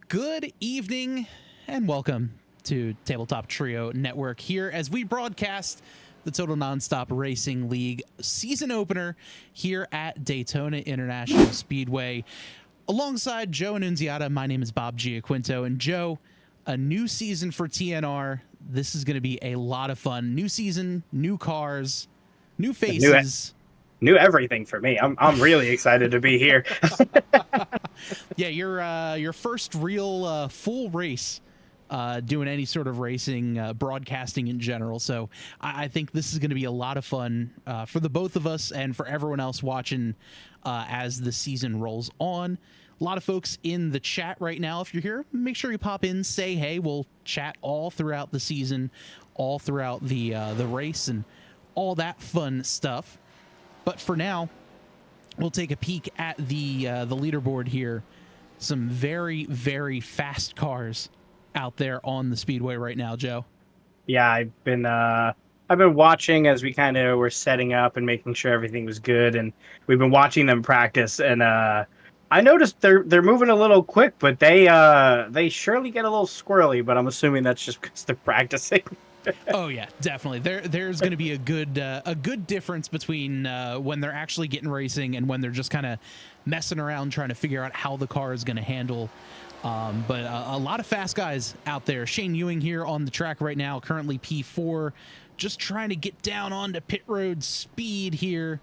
Good evening and welcome to Tabletop Trio Network here as we broadcast the Total Nonstop Racing League season opener here at Daytona International Speedway. Alongside Joe Annunziata, my name is Bob Giaquinto, and Joe, a new season for TNR. This is going to be a lot of fun. New season, new cars, new faces. New everything for me. I'm really excited to be here. Yeah, your first real full race doing any sort of racing, broadcasting in general. So I think this is going to be a lot of fun for the both of us and for everyone else watching as the season rolls on. A lot of folks in the chat right now. If you're here, make sure you pop in, say hey. We'll chat all throughout the season, all throughout the race, and all that fun stuff. But for now, we'll take a peek at the leaderboard here. Some very, very fast cars out there on the speedway right now, Joe. Yeah, I've been watching as we kind of were setting up and making sure everything was good, and we've been watching them practice. And I noticed they're moving a little quick, but they surely get a little squirrely. But I'm assuming that's just because they're practicing. Oh yeah, definitely. There's going to be a good difference between when they're actually getting racing and when they're just kind of messing around trying to figure out how the car is going to handle. But a lot of fast guys out there. Shane Ewing here on the track right now, currently P4, just trying to get down onto pit road speed here.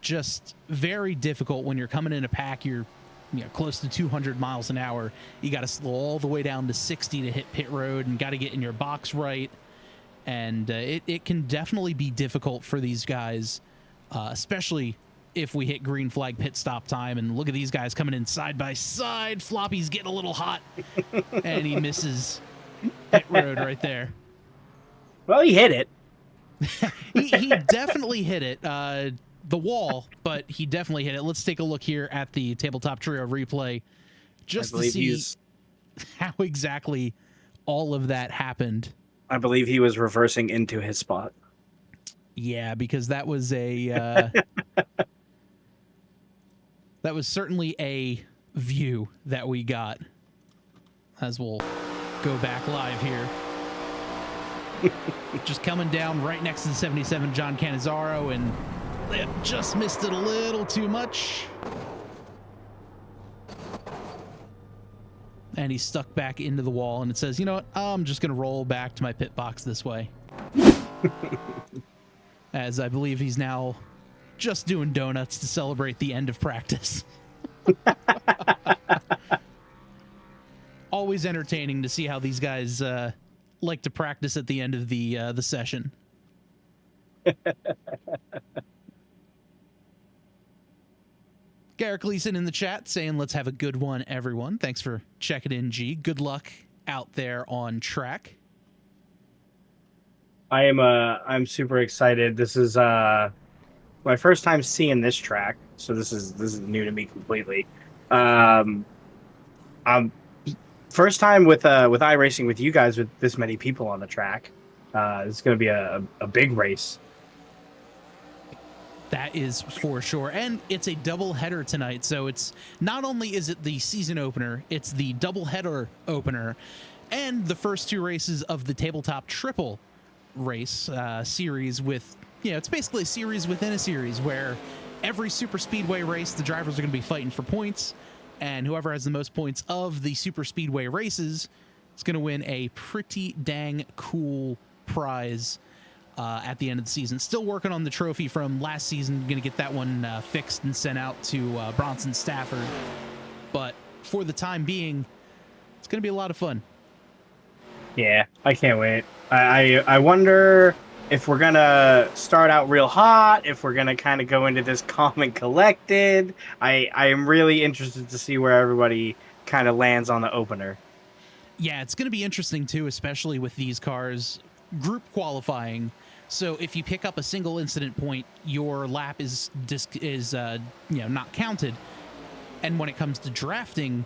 Just very difficult when you're coming in a pack. You're close to 200 miles an hour. You got to slow all the way down to 60 to hit pit road, and got to get in your box right. And it can definitely be difficult for these guys, especially if we hit green flag pit stop time. And look at these guys coming in side by side. Floppy's getting a little hot, and he misses pit road right there. Well, he hit it. he definitely hit it, the wall, but he definitely hit it. Let's take a look here at the Tabletop Trio replay just to see how exactly all of that happened. I believe he was reversing into his spot. Yeah, because that was a that was certainly a view that we got. As we'll go back live here. Just coming down right next to the 77 John Cannizzaro, and they just missed it a little too much. And he's stuck back into the wall, and it says, you know what, I'm just going to roll back to my pit box this way. As I believe he's now just doing donuts to celebrate the end of practice. Always entertaining to see how these guys like to practice at the end of the session. Garrick Leeson in the chat saying, let's have a good one, everyone. Thanks for checking in, G. Good luck out there on track. I'm super excited. This is my first time seeing this track, so this is new to me completely. First time with iRacing with you guys with this many people on the track. It's going to be a big race. That is for sure. And it's a double header tonight. So it's not only is it the season opener, it's the double header opener and the first two races of the Tabletop Triple race series with, it's basically a series within a series where every super speedway race, the drivers are going to be fighting for points, and whoever has the most points of the super speedway races is going to win a pretty dang cool prize at the end of the season. Still working on the trophy from last season. Going to get that one fixed and sent out to Bronson Stafford. But for the time being, it's going to be a lot of fun. Yeah, I can't wait. I wonder if we're going to start out real hot, if we're going to kind of go into this calm and collected. I am really interested to see where everybody kind of lands on the opener. Yeah, it's going to be interesting too, especially with these cars group qualifying. So if you pick up a single incident point, your lap is not counted. And when it comes to drafting,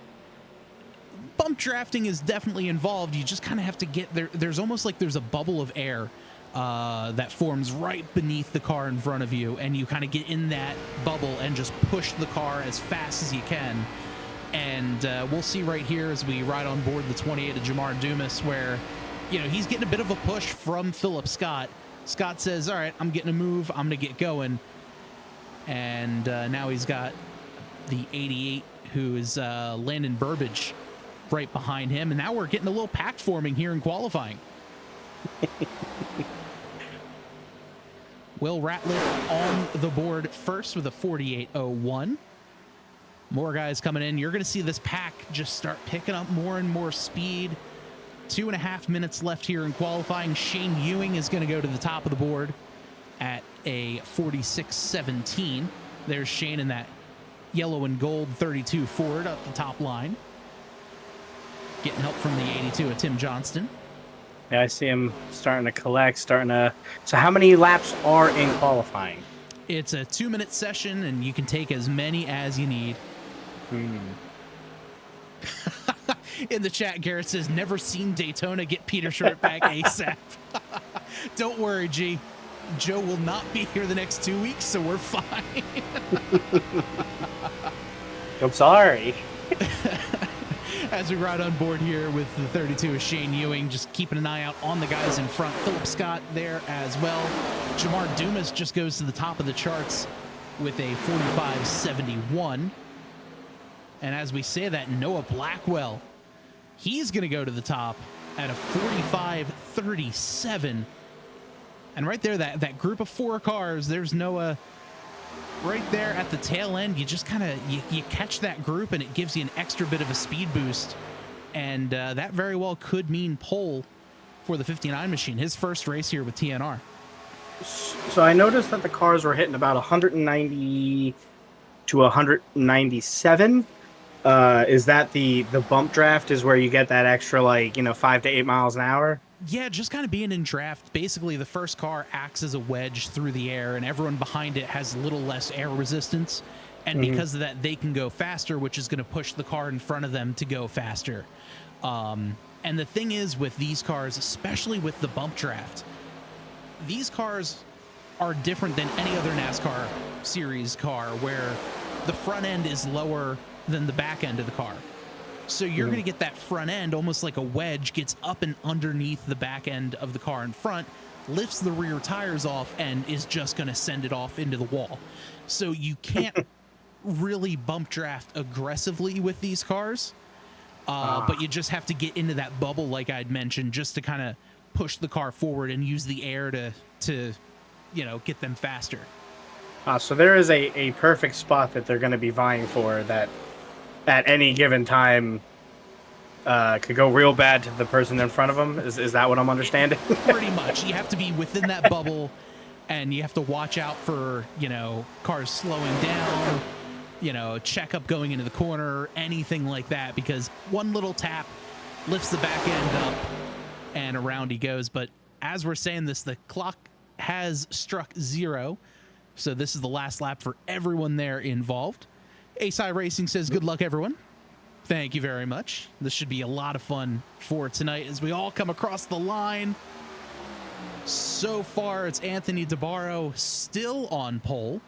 bump drafting is definitely involved. You just kind of have to get there. There's almost like there's a bubble of air that forms right beneath the car in front of you, and you kind of get in that bubble and just push the car as fast as you can. And we'll see right here as we ride on board the 28 of Jamar Dumas where, you know, he's getting a bit of a push from Philip Scott. Scott says, all right, I'm getting a move. I'm going to get going. And now he's got the 88, who is Landon Burbage, right behind him. And now we're getting a little pack forming here in qualifying. Will Ratliff on the board first with a 48.01. More guys coming in. You're going to see this pack just start picking up more and more speed. 2.5 minutes left here in qualifying. Shane Ewing is going to go to the top of the board at a 46.17. There's Shane in that yellow and gold 32 Ford up the top line. Getting help from the 82 of Tim Johnston. Yeah, I see him starting to collect, So how many laps are in qualifying? It's a 2-minute session, and you can take as many as you need. In the chat, Garrett says, never seen Daytona get Peter Short back ASAP. Don't worry, G. Joe will not be here the next 2 weeks, so we're fine. I'm sorry. As we ride on board here with the 32 of Shane Ewing, just keeping an eye out on the guys in front. Philip Scott there as well. Jamar Dumas just goes to the top of the charts with a 45.71. And as we say that, Noah Blackwell, he's going to go to the top at a 45.37. And right there, that group of 4 cars, there's Noah right there at the tail end. You just kind of, you catch that group and it gives you an extra bit of a speed boost. And that very well could mean pole for the 59 machine, his first race here with TNR. So I noticed that the cars were hitting about 190 to 197. Is that the bump draft is where you get that extra, 5 to 8 miles an hour? Yeah, just kind of being in draft. Basically, the first car acts as a wedge through the air, and everyone behind it has a little less air resistance. And because of that, they can go faster, which is going to push the car in front of them to go faster. And the thing is with these cars, especially with the bump draft, these cars are different than any other NASCAR series car where the front end is lower than the back end of the car. So you're going to get that front end almost like a wedge, gets up and underneath the back end of the car in front, lifts the rear tires off, and is just going to send it off into the wall. So you can't really bump draft aggressively with these cars, but you just have to get into that bubble, like I'd mentioned, just to kind of push the car forward and use the air to get them faster. So there is a perfect spot that they're going to be vying for that at any given time could go real bad to the person in front of them. Is that what I'm understanding? Pretty much. You have to be within that bubble, and you have to watch out for, cars slowing down, checkup going into the corner, anything like that, because one little tap lifts the back end up and around he goes. But as we're saying this, the clock has struck 0. So this is the last lap for everyone there involved. ASI Racing says, good luck, everyone. Thank you very much. This should be a lot of fun for tonight as we all come across the line. So far, it's Anthony DeBarro still on pole.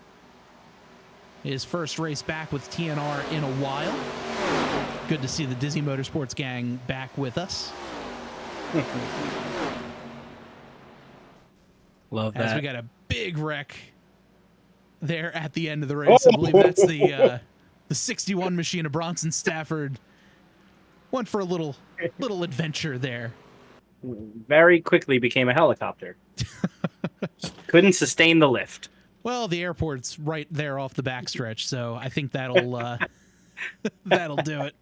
His first race back with TNR in a while. Good to see the Dizzy Motorsports gang back with us. Love that. As we got a big wreck there at the end of the race. I believe that's the 61 machine of Bronson Stafford. Went for a little adventure there. Very quickly became a helicopter. Couldn't sustain the lift. Well, the airport's right there off the backstretch, so I think that'll that'll do it.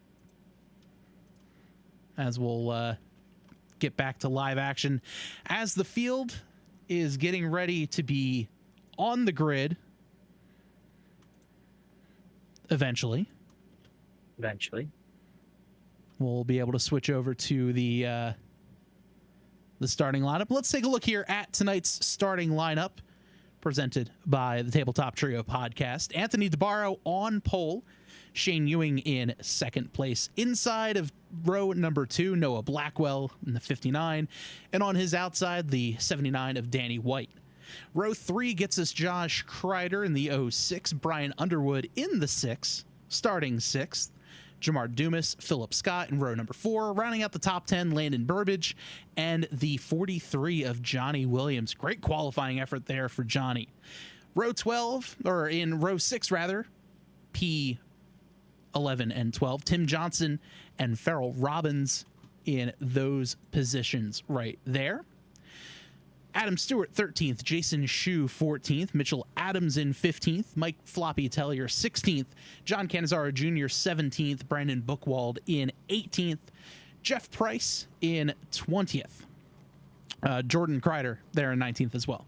As we'll get back to live action. As the field is getting ready to be on the grid eventually, we'll be able to switch over to the starting lineup. Let's take a look here at tonight's starting lineup presented by the Tabletop Trio podcast. Anthony DeBarro on pole, Shane Ewing in second place. Inside of row number 2, Noah Blackwell in the 59, and on his outside, the 79 of Danny White. Row 3 gets us Josh Kreider in the 06, Brian Underwood in the 6, starting 6th, Jamar Dumas, Philip Scott in row number 4. Rounding out the top 10, Landon Burbage, and the 43 of Johnny Williams. Great qualifying effort there for Johnny. Row 12, or in row 6 rather, P11 and 12, Tim Johnson and Farrell Robbins in those positions right there. Adam Stewart 13th, Jason Schue 14th, Mitchell Adams in 15th, Mike Floppy Tellier 16th, John Canizaro Jr. 17th, Brandon Bookwald in 18th, Jeff Price in 20th, Jordan Kreider there in 19th as well.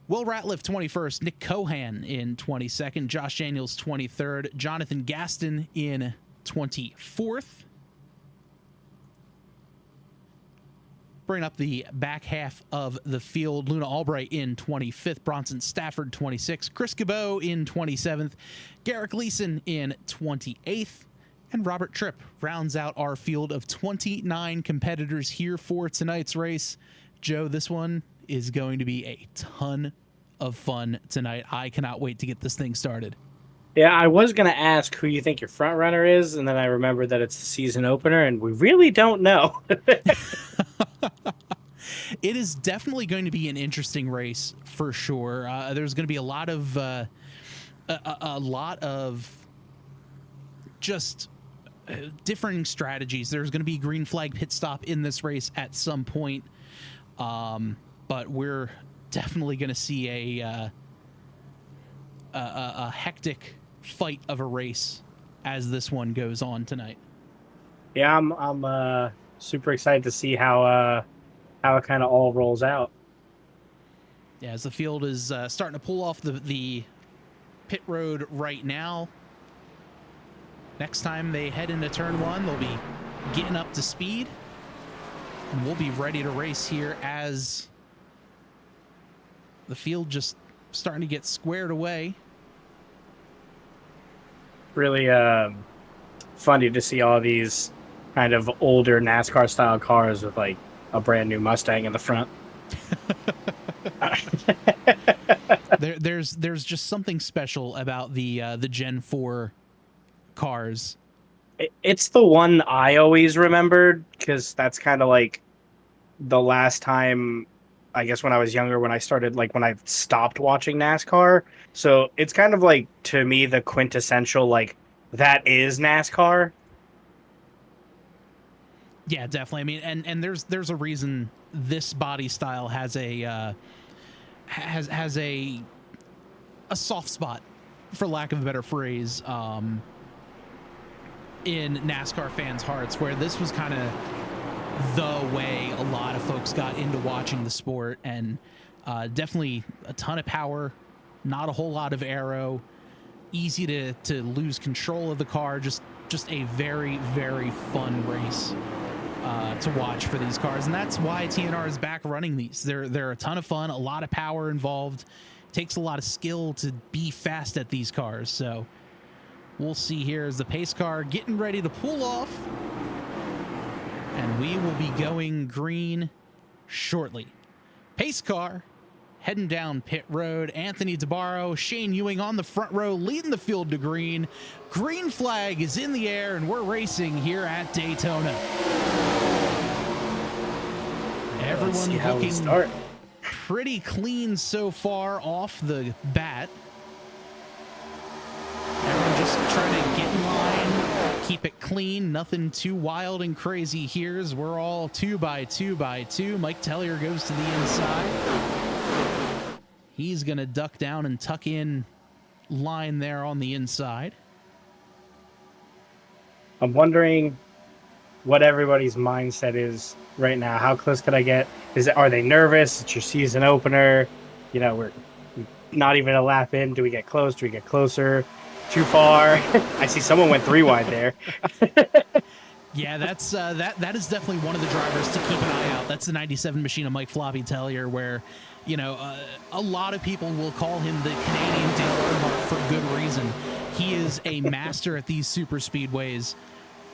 Will Ratliff 21st, Nick Cohan in 22nd, Josh Daniels 23rd, Jonathan Gaston in 24th. Bring up the back half of the field. Luna Albright in 25th, Bronson Stafford 26th, Chris Cabot in 27th, Garrick Leeson in 28th, and Robert Tripp rounds out our field of 29 competitors here for tonight's race. Joe, this one is going to be a ton of fun tonight. I cannot wait to get this thing started. Yeah, I was going to ask who you think your front runner is, and then I remembered that it's the season opener, and we really don't know. It is definitely going to be an interesting race for sure. There's going to be a lot of just differing strategies. There's going to be green flag pit stop in this race at some point, but we're definitely going to see a hectic fight of a race as this one goes on tonight. Yeah, I'm super excited to see how it kind of all rolls out. Yeah, as the field is starting to pull off the pit road right now. Next time they head into turn 1, they'll be getting up to speed, and we'll be ready to race here as the field just starting to get squared away. Really funny to see all these kind of older NASCAR style cars with like a brand new Mustang in the front. There's just something special about the Gen 4 cars. It's the one I always remembered because that's kind of like the last time, I guess, when I was younger, when I stopped watching NASCAR. So it's kind of like, to me, the quintessential, like, that is NASCAR. Yeah, definitely. I mean, and there's a reason this body style has a soft spot, for lack of a better phrase, in NASCAR fans' hearts, where this was kind of the way a lot of folks got into watching the sport, and definitely a ton of power, not a whole lot of aero, easy to lose control of the car, just a very, very fun race to watch for these cars. And that's why TNR is back running these. They're a ton of fun, a lot of power involved, takes a lot of skill to be fast at these cars. So we'll see here as the pace car getting ready to pull off, and we will be going green shortly. Pace car heading down pit road. Anthony DeBarro, Shane Ewing on the front row, leading the field to green. Green flag is in the air, and we're racing here at Daytona. Everyone looking pretty clean so far off the bat. Everyone just trying to get in line, keep it clean, nothing too wild and crazy here, as we're all 2 by 2 by 2. Mike Tellier goes to the inside. He's going to duck down and tuck in line there on the inside. I'm wondering what everybody's mindset is right now. How close could I get? Are they nervous? It's your season opener. You know, we're not even a lap in. Do we get close? Do we get closer? Too far? I see someone went 3 wide there. Yeah, that's that is definitely one of the drivers to keep an eye out. That's the 97 machine of Mike Floppy Tellier, where, you know, a lot of people will call him the Canadian Dale Earnhardt for good reason. He is a master at these super speedways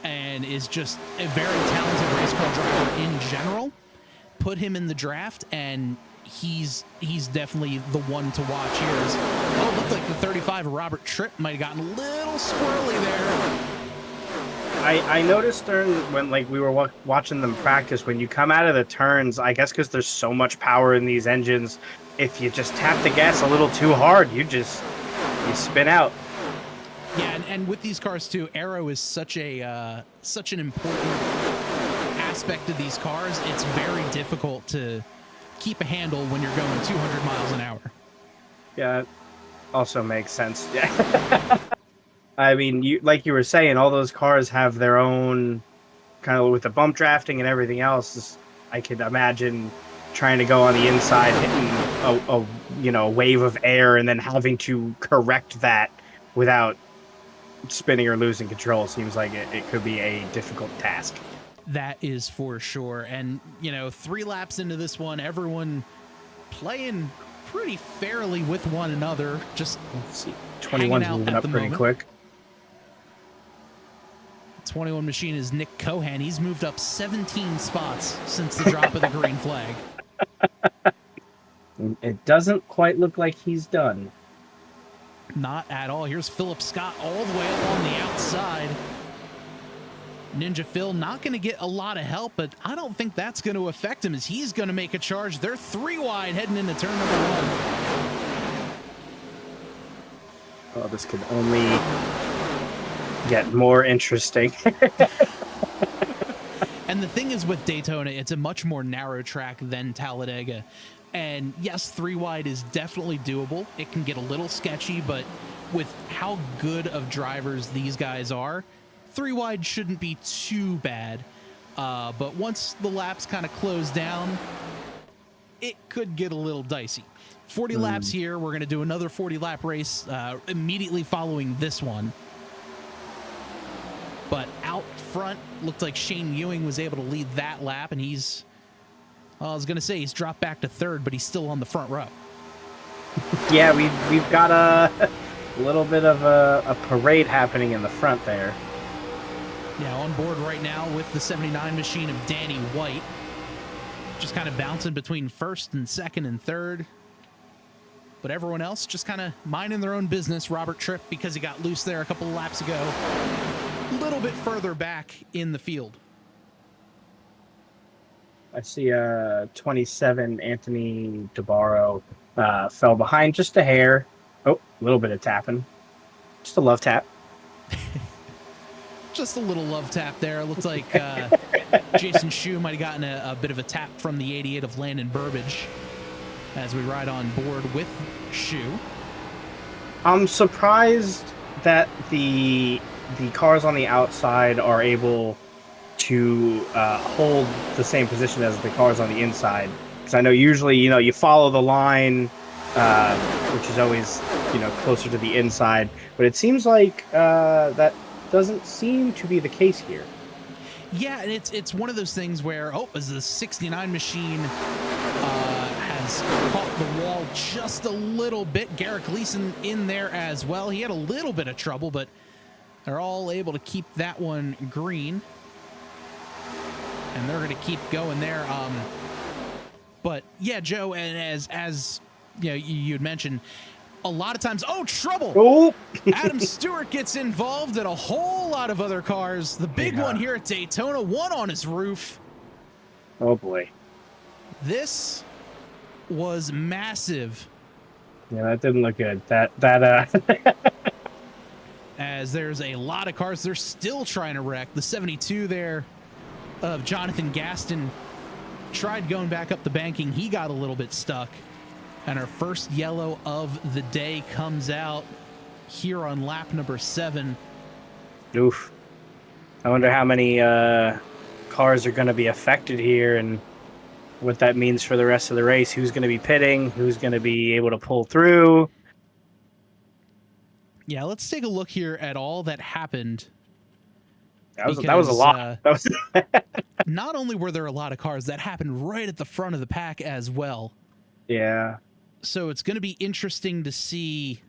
and is just a very talented race car driver in general. Put him in the draft, and he's definitely the one to watch here. It looked like the 35 of Robert Tripp might have gotten a little squirrely there. I noticed during when like we were watching them practice, when you come out of the turns, I guess because there's so much power in these engines, if you just tap the gas a little too hard, you spin out. Yeah, and with these cars too, aero is such an important aspect of these cars. It's very difficult to keep a handle when you're going 200 miles an hour. Yeah, it also makes sense. Yeah. I mean, like you were saying, all those cars have their own kind of with the bump drafting and everything else. I could imagine trying to go on the inside, hitting a wave of air, and then having to correct that without spinning or losing control. Seems like it could be a difficult task. That is for sure. And 3 laps into this one, everyone playing pretty fairly with one another. Just let's see, 21's moving up pretty quick. 21 machine is Nick Cohan. He's moved up 17 spots since the drop of the green flag. It doesn't quite look like he's done. Not at all. Here's Philip Scott all the way up on the outside. Ninja Phil not going to get a lot of help, but I don't think that's going to affect him as he's going to make a charge. They're 3 wide heading into turn number 1. Oh, this could only get more interesting. And the thing is with Daytona, it's a much more narrow track than Talladega. And yes, 3 wide is definitely doable. It can get a little sketchy, but with how good of drivers these guys are, 3 wide shouldn't be too bad. But once the laps kind of close down, it could get a little dicey. 40 laps here. We're going to do another 40-lap race immediately following this one. But out front, looked like Shane Ewing was able to lead that lap, and he's, I was going to say he's dropped back to 3rd, but he's still on the front row. Yeah, we've got a little bit of a parade happening in the front there. Yeah, on board right now with the 79 machine of Danny White. Just kind of bouncing between 1st and 2nd and 3rd. But everyone else just kind of minding their own business. Robert Tripp, because he got loose there a couple of laps ago, a little bit further back in the field. I see 27 Anthony DeBarro fell behind just a hair. Oh, a little bit of tapping. Just a love tap. Just a little love tap there. It looked like Jason Schue might have gotten a bit of a tap from the 88 of Landon Burbage as we ride on board with Schue. I'm surprised that the cars on the outside are able to hold the same position as the cars on the inside. Because I know usually, you follow the line, which is always, closer to the inside. But it seems like that doesn't seem to be the case here. Yeah, and it's one of those things where, as the 69 machine has caught the wall just a little bit. Garrick Leeson in there as well. He had a little bit of trouble, but they're all able to keep that one green. And they're going to keep going there. But yeah, Joe, and as you had mentioned, a lot of times, trouble! Oh. Adam Stewart gets involved and a whole lot of other cars. The big one here at Daytona, one on his roof. Oh boy. This was massive. Yeah, that didn't look good. That As there's a lot of cars they're still trying to wreck. The 72 there of Jonathan Gaston tried going back up the banking. He got a little bit stuck. And our first yellow of the day comes out here on lap number 7. Oof. I wonder how many cars are going to be affected here and what that means for the rest of the race. Who's going to be pitting? Who's going to be able to pull through? Yeah, let's take a look here at all that happened. That was a lot. That was not only were there a lot of cars, that happened right at the front of the pack as well. Yeah. So it's going to be interesting to see,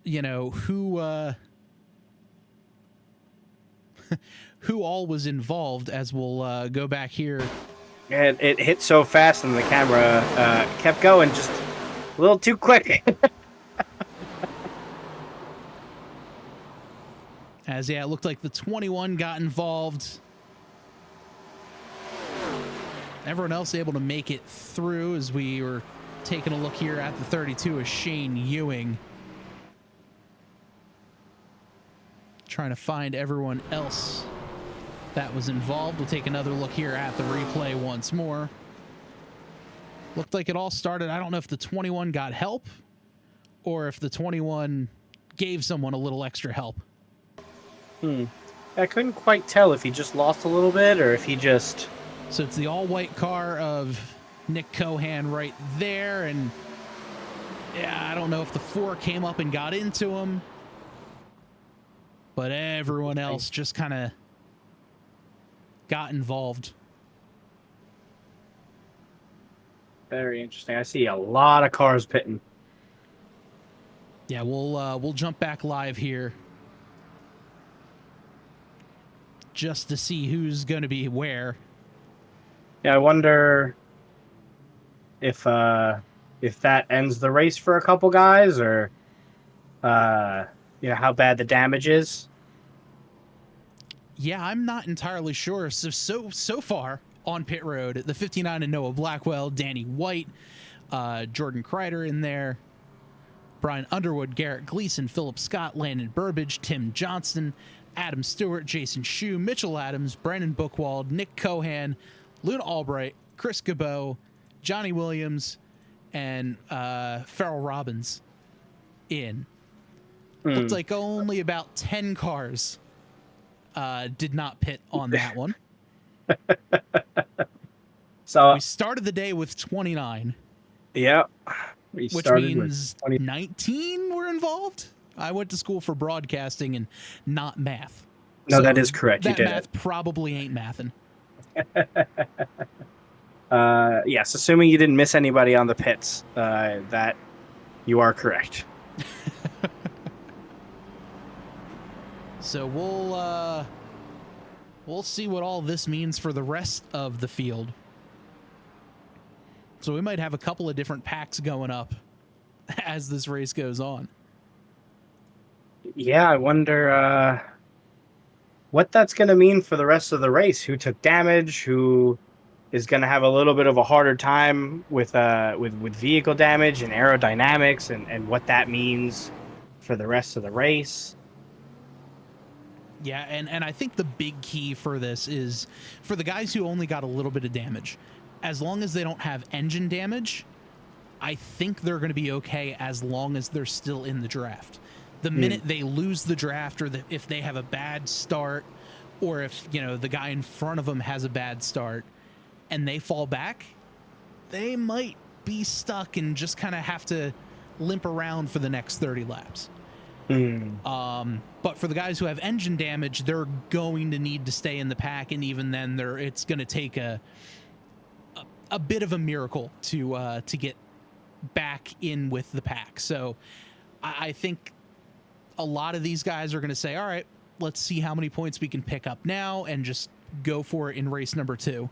who who all was involved as we'll go back here. And it hit so fast and the camera kept going just a little too quick. As, yeah, it looked like the 21 got involved. Everyone else able to make it through as we were taking a look here at the 32 of Shane Ewing. Trying to find everyone else that was involved. We'll take another look here at the replay once more. Looked like it all started, I don't know if the 21 got help or if the 21 gave someone a little extra help. I couldn't quite tell if he just lost a little bit or if he just... So it's the all-white car of Nick Cohan right there, and yeah, I don't know if the 4 came up and got into him, but everyone else just kind of got involved. Very interesting. I see a lot of cars pitting. Yeah, we'll jump back live here just to see who's going to be where. Yeah, I wonder if that ends the race for a couple guys, or how bad the damage is. Yeah, I'm not entirely sure. So far on pit road, the 59 and Noah Blackwell, Danny White, Jordan Kreider in there, Brian Underwood, Garrett Gleason, Philip Scott, Landon Burbage, Tim Johnston, Adam Stewart, Jason Schue, Mitchell Adams, Brandon Bookwald, Nick Cohan, Luna Albright, Chris Cabot, Johnny Williams, and Farrell Robbins in. Looked like only about 10 cars did not pit on that one. So we started the day with 29. Yeah. Which means 19 were involved. I went to school for broadcasting and not math. No, so that is correct. That you did math probably ain't mathin'. Yes, assuming you didn't miss anybody on the pits, that you are correct. So we'll see what all this means for the rest of the field. So we might have a couple of different packs going up as this race goes on. Yeah, I wonder what that's going to mean for the rest of the race. Who took damage? Who is going to have a little bit of a harder time with vehicle damage and aerodynamics, and what that means for the rest of the race. Yeah, and I think the big key for this is for the guys who only got a little bit of damage. As long as they don't have engine damage, I think they're going to be okay as long as they're still in the draft. The minute they lose the draft, or if they have a bad start, or if the guy in front of them has a bad start and they fall back, they might be stuck and just kind of have to limp around for the next 30 laps. But for the guys who have engine damage, they're going to need to stay in the pack, and even then it's going to take a bit of a miracle to get back in with the pack. So I think a lot of these guys are going to say, all right, let's see how many points we can pick up now and just go for it in race number 2.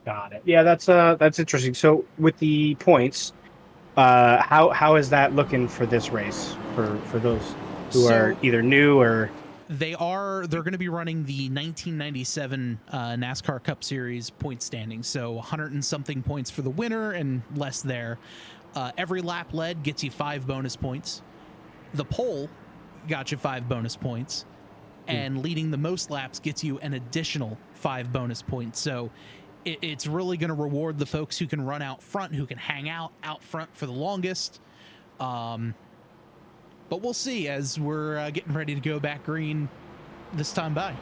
Got it. Yeah, that's interesting. So with the points, how is that looking for this race for those who are either new or... They're going to be running the 1997 NASCAR Cup Series point standings. So 100 and something points for the winner and less there. Every lap led gets you 5 bonus points. The pole got you 5 bonus points. And leading the most laps gets you an additional 5 bonus points. So it's really going to reward the folks who can run out front, who can hang out front for the longest. But we'll see as we're getting ready to go back green this time by.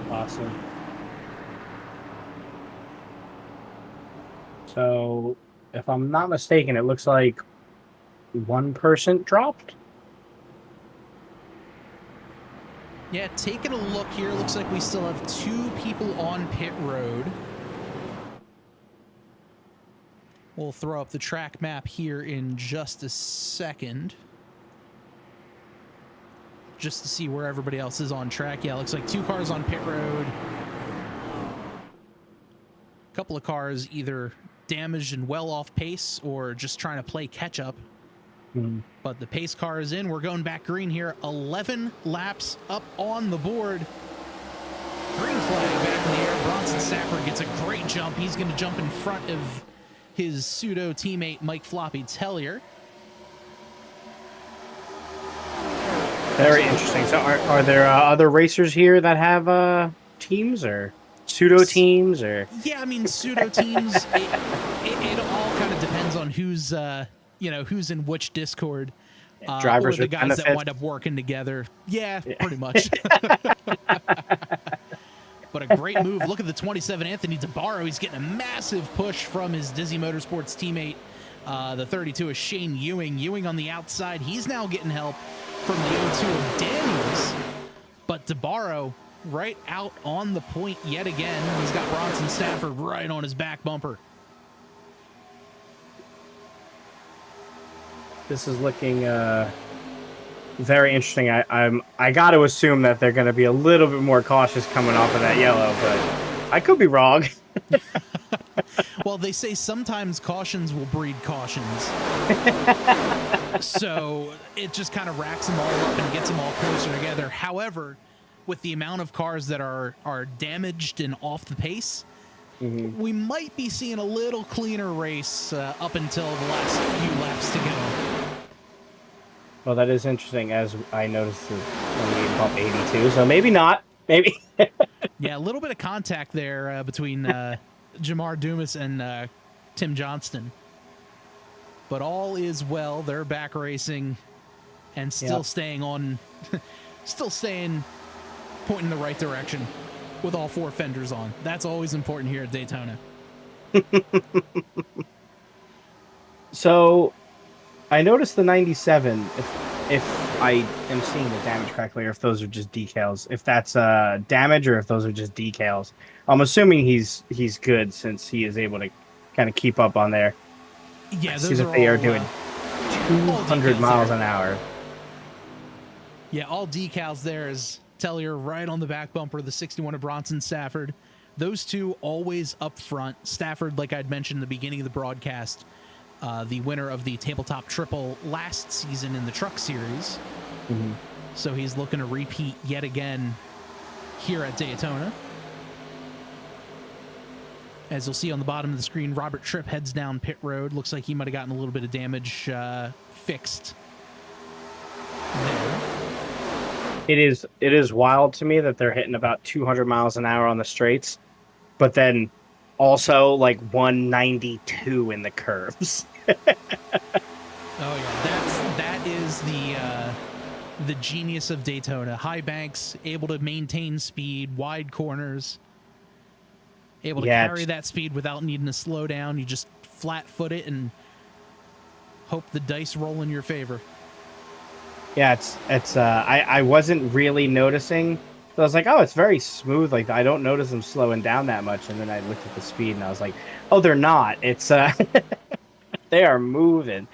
Awesome. So, if I'm not mistaken, it looks like 1% dropped. Yeah, taking a look here, looks like we still have 2 people on pit road. We'll throw up the track map here in just a second, just to see where everybody else is on track. Yeah, looks like 2 cars on pit road. A couple of cars either damaged and well off pace or just trying to play catch up. Mhm. But the pace car is in. We're going back green here. 11 laps up on the board. Green flag back in the air. Bronson Stafford gets a great jump. He's going to jump in front of his pseudo teammate Mike Floppy Tellier. Very interesting. So are there other racers here that have teams or pseudo teams or? Yeah, I mean pseudo teams. It all kind of depends on who's who's in which Discord. Drivers or the with guys benefits. that wind up working together. Yeah, pretty much. But a great move. Look at the 27 Anthony DeBarro. He's getting a massive push from his Dizzy Motorsports teammate. The 32 is Shane Ewing. Ewing on the outside. He's now getting help from the 02 of Daniels. But DeBarro right out on the point yet again. He's got Bronson Stafford right on his back bumper. This is looking very interesting. I got to assume that they're going to be a little bit more cautious coming off of that yellow, but I could be wrong. Well, they say sometimes cautions will breed cautions. So it just kind of racks them all up and gets them all closer together. However, with the amount of cars that are damaged and off the pace, we might be seeing a little cleaner race up until the last few laps to go. Well, that is interesting, as I noticed when we bump 82, so maybe not. Maybe. Yeah, a little bit of contact there between Jamar Dumas and Tim Johnston. But all is well. They're back racing and still staying on, still staying pointing in the right direction with all four fenders on. That's always important here at Daytona. So, I noticed the 97, if I am seeing the damage correctly, or if those are just decals. If that's damage or if those are just decals. I'm assuming he's good since he is able to kind of keep up on there. Yeah, I those see that are they are all, doing 200 miles an hour. Yeah, all decals there is Tellier right on the back bumper, the 61 of Bronson Stafford. Those two always up front. Stafford, like I'd mentioned in the beginning of the broadcast, the winner of the Tabletop Triple last season in the Truck Series. So he's looking to repeat yet again here at Daytona. As you'll see on the bottom of the screen, Robert Tripp heads down pit road. Looks like he might have gotten a little bit of damage fixed there. It is wild to me that they're hitting about 200 miles an hour on the straights, but then also like 192 in the curves. Oh yeah, that is the genius of Daytona. High banks, able to maintain speed, wide corners, able to carry that speed without needing to slow down. You just flat foot it and hope the dice roll in your favor. Yeah, I wasn't really noticing. So I was like, oh, it's very smooth. Like, I don't notice them slowing down that much. And then I looked at the speed and I was like, oh, they're not. It's they are moving.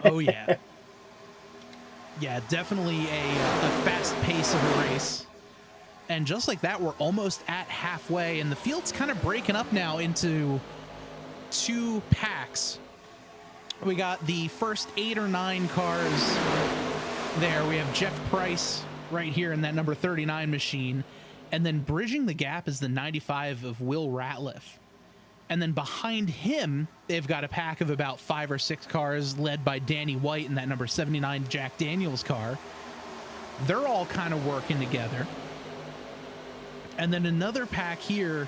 Oh yeah. Yeah, definitely a fast pace of a race. And just like that, we're almost at halfway, and the field's kind of breaking up now into two packs. We got the first 8 or 9 cars there. We have Jeff Price right here in that number 39 machine. And then bridging the gap is the 95 of Will Ratliff. And then behind him, they've got a pack of about 5 or 6 cars led by Danny White in that number 79 Jack Daniels car. They're all kind of working together. And then another pack here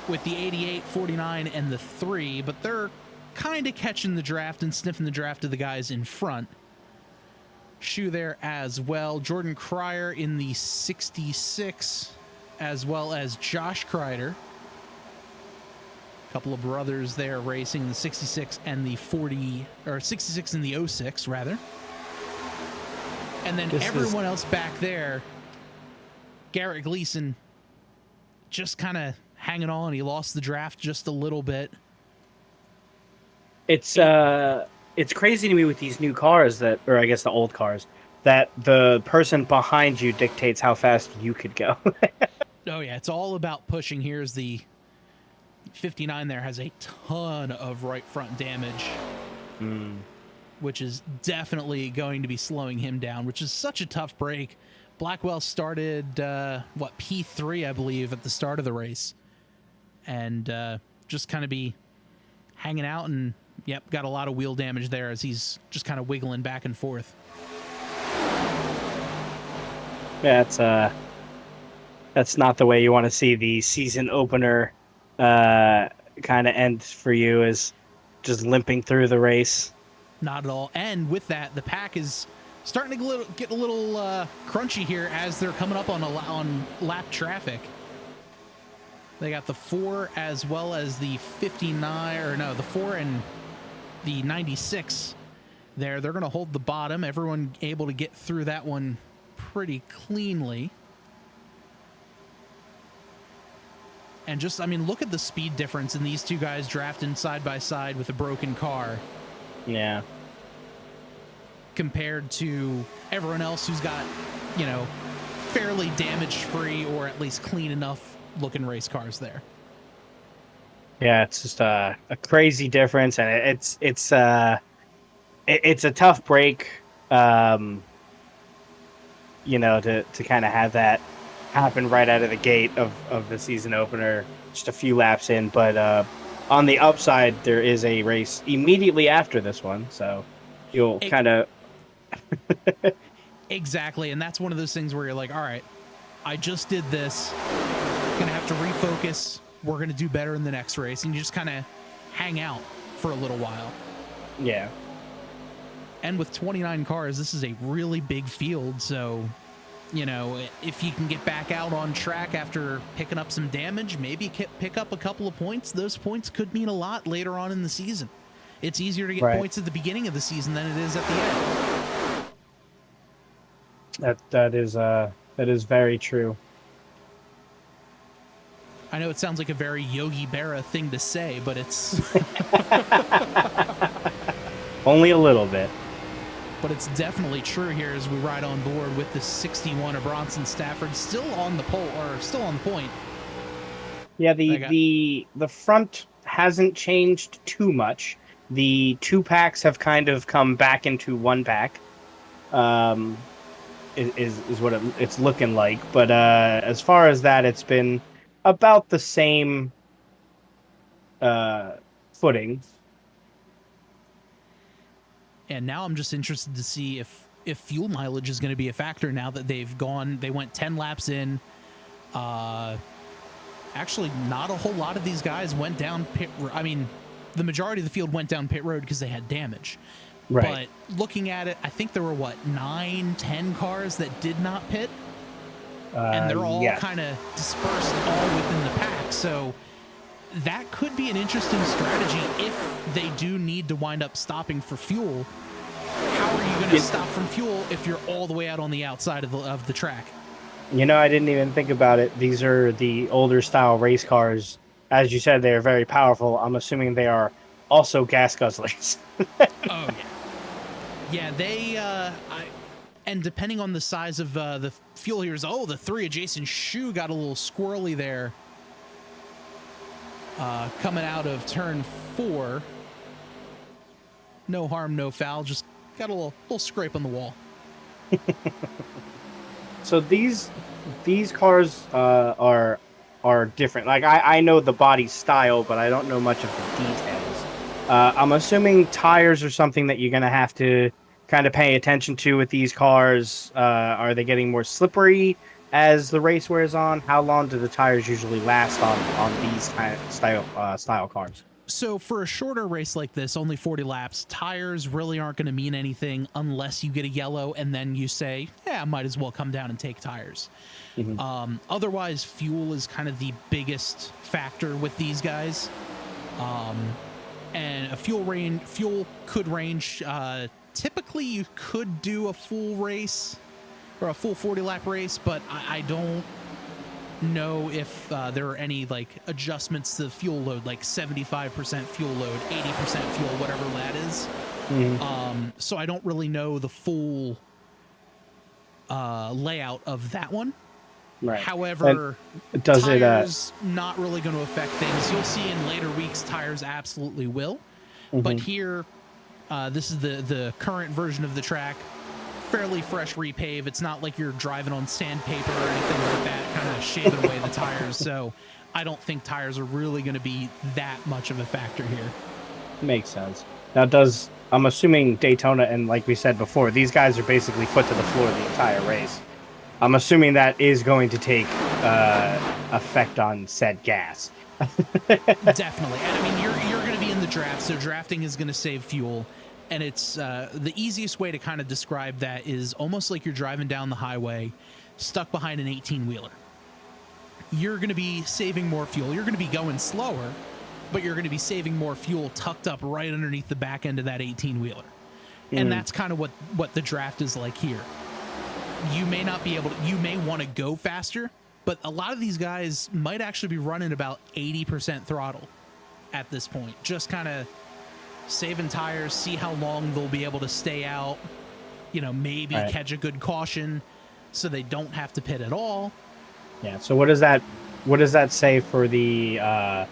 with the 88, 49, and the 3, but they're kind of catching the draft and sniffing the draft of the guys in front. Schue there as well. Jordan Cryer in the 66, as well as Josh Kreider. A couple of brothers there racing the 66 and the 40, or 66 and the 06, rather. And then everyone else back there, Garrett Gleason, just kind of hanging on. He lost the draft just a little bit. It's crazy to me with these new cars that, or I guess the old cars, that the person behind you dictates how fast you could go. Oh yeah, it's all about pushing. Here's the 59 there, has a ton of right front damage. which is definitely going to be slowing him down, which is such a tough break. Blackwell started, P3, I believe, at the start of the race. And just kind of be hanging out and, yep, got a lot of wheel damage there as he's just kind of wiggling back and forth. Yeah, that's not the way you want to see the season opener kind of end for you, is just limping through the race. Not at all. And with that, the pack is starting to get a little crunchy here as they're coming up on lap traffic. They got the 4 as well as the 59, or no, the 4 and the 96 there. They're going to hold the bottom. Everyone able to get through that one pretty cleanly. And just, I mean, look at the speed difference in these two guys drafting side by side with a broken car. Yeah. Compared to everyone else who's got, you know, fairly damage-free or at least clean enough looking race cars there. Yeah, it's just a crazy difference, and it's a tough break, you know, to kind of have that happen right out of the gate of the season opener, just a few laps in. But on the upside, there is a race immediately after this one, so you'll kind of exactly. And that's one of those things where you're like, all right, I just did this, gonna have to refocus, we're gonna do better in the next race, and you just kind of hang out for a little while. Yeah. And with 29 cars, this is a really big field, so, you know, if you can get back out on track after picking up some damage, maybe pick up a couple of points, those points could mean a lot later on in the season. It's easier to get points at the beginning of the season than it is at the end. That is very true. I know it sounds like a very Yogi Berra thing to say, but it's only a little bit. But it's definitely true here as we ride on board with the 61 of Bronson Stafford still on the pole, or still on the point. Yeah, the front hasn't changed too much. The 2 packs have kind of come back into 1 pack. Is what it's looking like. But as far as that, it's been about the same footing. And now I'm just interested to see if fuel mileage is going to be a factor now that they went 10 laps in. Actually, not a whole lot of these guys went down I mean, the majority of the field went down pit road because they had damage. Right. But looking at it, I think there were, 9, 10 cars that did not pit? And they're all kind of dispersed all within the pack. So that could be an interesting strategy if they do need to wind up stopping for fuel. How are you going to stop from fuel if you're all the way out on the outside of the track? You know, I didn't even think about it. These are the older style race cars. As you said, they are very powerful. I'm assuming they are also gas guzzlers. Oh, yeah. Yeah, they, and depending on the size of the fuel here, the 3 adjacent Schue got a little squirrely there. Coming out of turn 4. No harm, no foul, just got a little scrape on the wall. So these cars are different. Like, I know the body style, but I don't know much of the details. I'm assuming tires are something that you're going to have to kind of pay attention to with these cars. Are they getting more slippery as the race wears on? How long do the tires usually last on these kind of style cars? So for a shorter race like this, only 40 laps, tires really aren't going to mean anything unless you get a yellow and then you say, yeah, I might as well come down and take tires. Mm-hmm. Otherwise, fuel is kind of the biggest factor with these guys. And a fuel could range. Typically, you could do a full race or a full 40-lap race, but I don't know if there are any like adjustments to the fuel load, like 75% fuel load, 80% fuel, whatever that is. Mm-hmm. So I don't really know the full layout of that one. Right. However, does tires not really going to affect things. You'll see in later weeks tires absolutely will. Mm-hmm. But here, This is the current version of the track. Fairly fresh repave. It's not like you're driving on sandpaper or anything like that, kind of shaving away the tires. So I don't think tires are really going to be that much of a factor here. Makes sense. Now, I'm assuming Daytona, and like we said before, these guys are basically foot to the floor the entire race. I'm assuming that is going to take effect on said gas. Definitely. And I mean, you're going to be in the draft, so drafting is going to save fuel. And it's the easiest way to kind of describe that is almost like you're driving down the highway stuck behind an 18-wheeler. You're going to be saving more fuel. You're going to be going slower, but you're going to be saving more fuel tucked up right underneath the back end of that 18-wheeler. And that's kind of what the draft is like here. You may not be able to, you may want to go faster, but a lot of these guys might actually be running about 80% throttle at this point. Just kind of saving tires, see how long they'll be able to stay out, you know, maybe catch a good caution so they don't have to pit at all. Yeah, so what does that say for the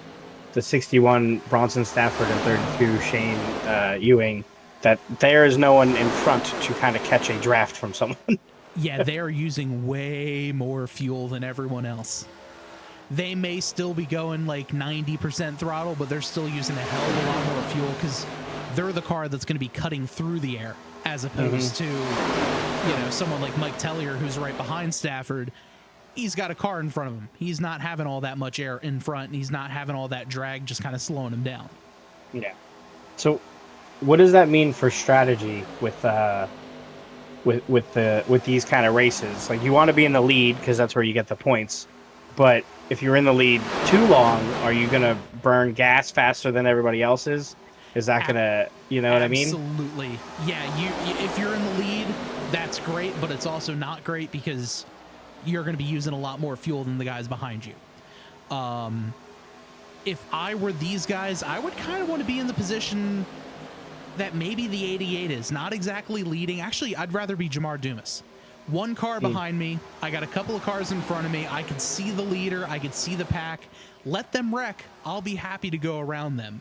61 Bronson Stafford and 32 Shane Ewing, that there is no one in front to kind of catch a draft from someone? Yeah, they are using way more fuel than everyone else. They may still be going like 90% throttle, but they're still using a hell of a lot more fuel because they're the car that's going to be cutting through the air, as opposed to, you know, someone like Mike Tellier, who's right behind Stafford. He's got a car in front of him. He's not having all that much air in front, and he's not having all that drag just kind of slowing him down. Yeah. So what does that mean for strategy with these kind of races? Like, you want to be in the lead because that's where you get the points. But if you're in the lead too long, are you going to burn gas faster than everybody else is? Is that going to, you know what I mean? Absolutely. Yeah, if you're in the lead, that's great, but it's also not great because you're going to be using a lot more fuel than the guys behind you. If I were these guys, I would kind of want to be in the position that maybe the 88 is. Not exactly leading. Actually, I'd rather be Jamar Dumas. One car behind me. I got a couple of cars in front of me. I can see the leader. I can see the pack. Let them wreck. I'll be happy to go around them.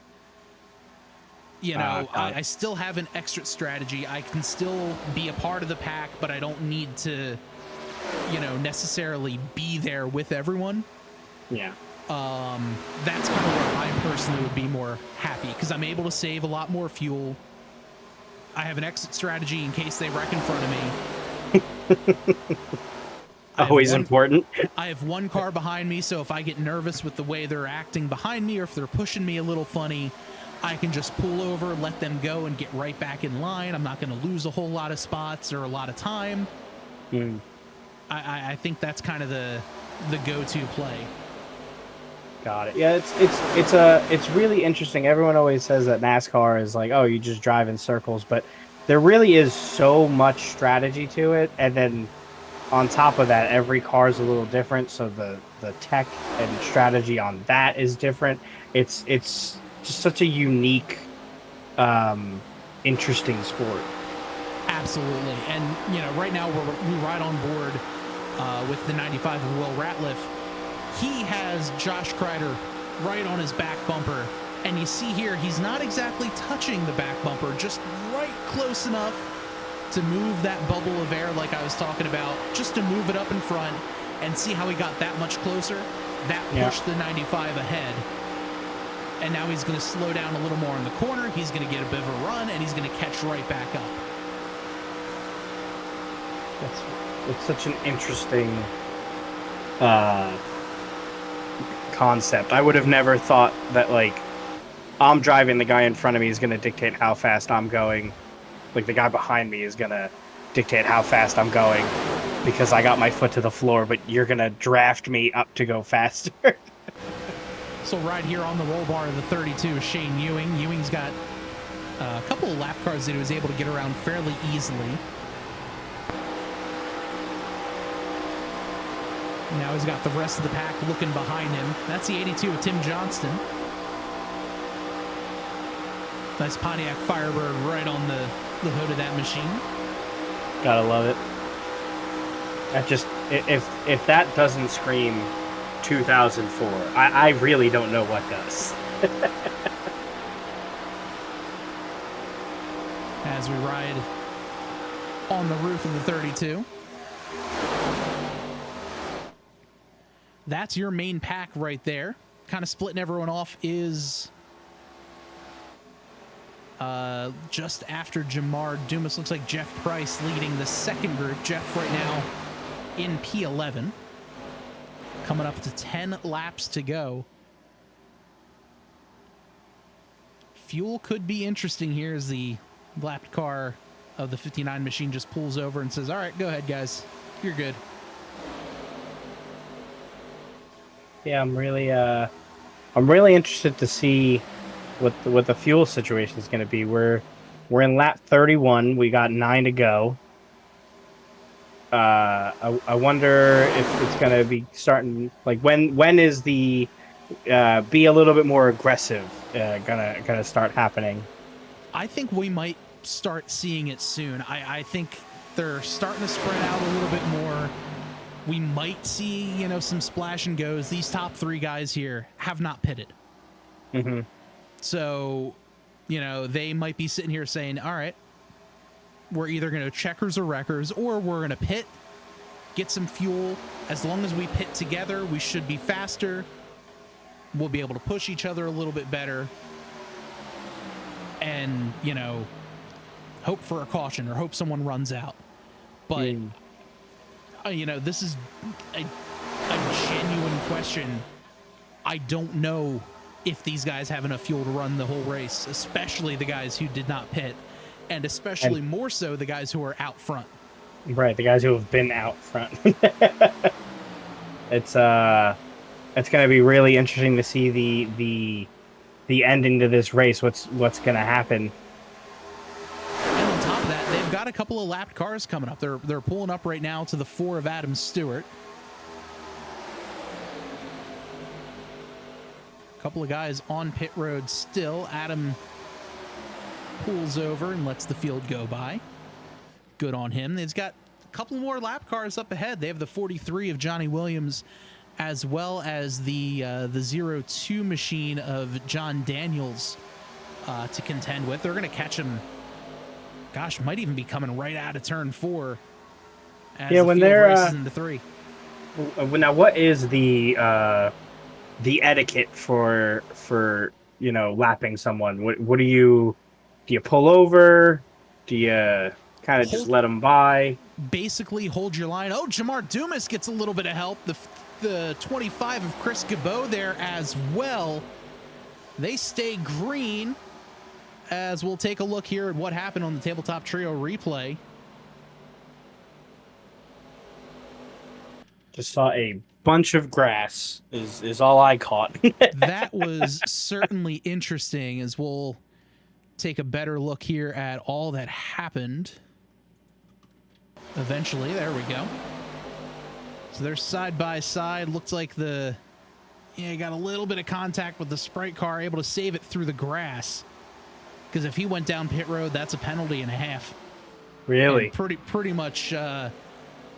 You know, I still have an extra strategy. I can still be a part of the pack, but I don't need to, you know, necessarily be there with everyone. Yeah. That's kind of where I personally would be more happy because I'm able to save a lot more fuel. I have an exit strategy in case they wreck in front of me. Always important. I have one car behind me, so if I get nervous with the way they're acting behind me or if they're pushing me a little funny, I can just pull over, let them go, and get right back in line. I'm not going to lose a whole lot of spots or a lot of time. I think that's kind of the go-to play. Got it. Yeah, it's really interesting. Everyone always says that NASCAR is like, oh, you just drive in circles, but there really is so much strategy to it, and then on top of that, every car is a little different, so the tech and strategy on that is different. It's just such a unique, interesting sport. Absolutely. And, you know, right now we ride on board with the 95 of Will Ratliff. He has Josh Kreider right on his back bumper. And you see here, he's not exactly touching the back bumper, just right close enough to move that bubble of air like I was talking about, just to move it up in front and see how he got that much closer. That pushed the 95 ahead. And now he's going to slow down a little more in the corner. He's going to get a bit of a run, and he's going to catch right back up. It's such an interesting concept. I would have never thought that, like, I'm driving, the guy in front of me is going to dictate how fast I'm going. Like, the guy behind me is going to dictate how fast I'm going because I got my foot to the floor, but you're going to draft me up to go faster. So right here on the roll bar of the 32 is Shane Ewing. Ewing's got a couple of lap cars that he was able to get around fairly easily. Now he's got the rest of the pack looking behind him. That's the 82 of Tim Johnston. Nice Pontiac Firebird right on the hood of that machine. Gotta love it. That just, if that doesn't scream 2004, I really don't know what does. as we ride on the roof of the 32. That's your main pack right there. Kind of splitting everyone off is just after Jamar Dumas. Looks like Jeff Price leading the second group. Jeff right now in P11. Coming up to 10 laps to go. Fuel could be interesting here as the lapped car of the 59 machine just pulls over and says, all right, go ahead, guys. You're good. Yeah, I'm really interested to see what the fuel situation is going to be. We're in lap 31. We got 9 to go. I wonder if it's going to be starting, like, when is the be a little bit more aggressive gonna start happening? I think we might start seeing it soon. I think they're starting to spread out a little bit more. We might see, you know, some splash and goes. These top 3 guys here have not pitted. Mm-hmm. So, you know, they might be sitting here saying, all right, we're either going to checkers or wreckers, or we're going to pit, get some fuel. As long as we pit together, we should be faster. We'll be able to push each other a little bit better. And, you know, hope for a caution or hope someone runs out. But... you know, this is a genuine question. I don't know if these guys have enough fuel to run the whole race, especially the guys who did not pit, and especially more so the guys who are out front. Right, the guys who have been out front. It's going to be really interesting to see the ending to this race. What's going to happen? Got a couple of lapped cars coming up. They're pulling up right now to the 4 of Adam Stewart. A couple of guys on pit road still. Adam pulls over and lets the field go by. Good on him. They've got a couple more lap cars up ahead. They have the 43 of Johnny Williams, as well as the 02 machine of John Daniels to contend with. They're going to catch him. Gosh, might even be coming right out of turn 4. As when the they're races into 3. Now, what is the etiquette for you know, lapping someone? What do you pull over? Do you kind of just let them by? Basically, hold your line. Oh, Jamar Dumas gets a little bit of help. The 25 of Chris Cabot there as well. They stay green. As we'll take a look here at what happened on the Tabletop Trio replay. Just saw a bunch of grass is all I caught. That was certainly interesting, as we'll take a better look here at all that happened. Eventually, there we go. So they're side by side. Looks like got a little bit of contact with the Sprite car, able to save it through the grass. Because if he went down pit road, that's a penalty and a half. Really? And pretty much a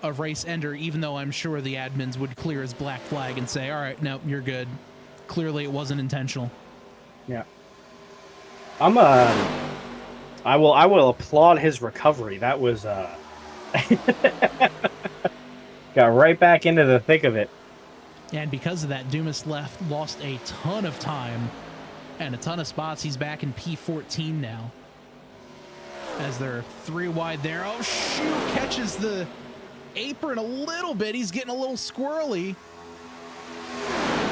race ender, even though I'm sure the admins would clear his black flag and say, all right, no, you're good. Clearly it wasn't intentional. Yeah. I will applaud his recovery. That was got right back into the thick of it. And because of that, Dumas lost a ton of time and a ton of spots. He's back in P14 now. As they're 3 wide there. Oh, Schue catches the apron a little bit. He's getting a little squirrely.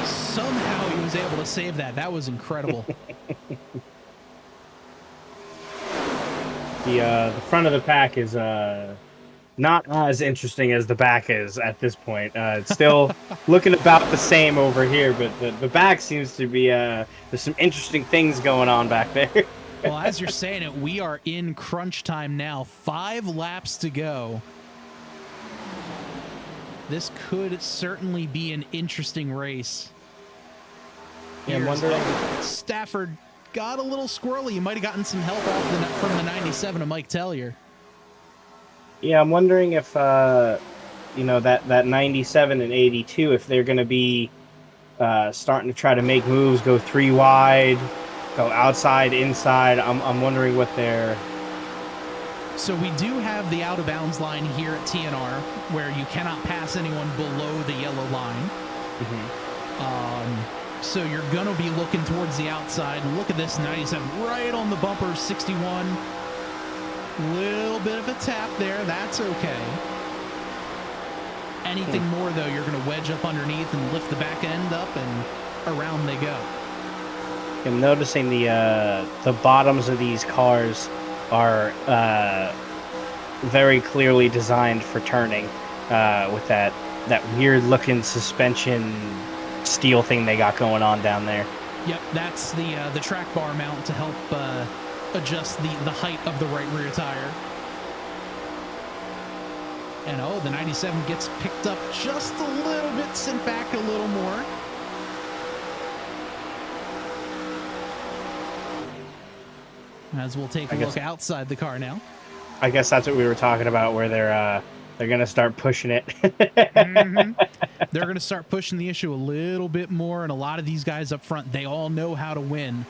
Somehow he was able to save that. That was incredible. The front of the pack is not as interesting as the back is at this point. It's still looking about the same over here, but the back seems to be there's some interesting things going on back there. Well, as you're saying it, we are in crunch time now. 5 laps to go. This could certainly be an interesting race. Yeah, I'm wondering. Stafford got a little squirrely. You might have gotten some help from the 97 of Mike Tellier. Yeah, I'm wondering if that 97 and 82, if they're going to be starting to try to make moves, go 3 wide, go outside, inside. I'm wondering what So we do have the out of bounds line here at TNR where you cannot pass anyone below the yellow line. So you're going to be looking towards the outside. And look at this 97 right on the bumper, 61. Little bit of a tap there. That's okay. Anything more, though, you're going to wedge up underneath and lift the back end up, and around they go. I'm noticing the bottoms of these cars are very clearly designed for turning with that weird looking suspension steel thing they got going on down there. Yep, that's the track bar mount to help adjust the height of the right rear tire. And oh, the 97 gets picked up just a little bit, sent back a little more. As we'll take a look outside the car now. I guess that's what we were talking about, where they're going to start pushing it. They're going to start pushing the issue a little bit more, and a lot of these guys up front, they all know how to win.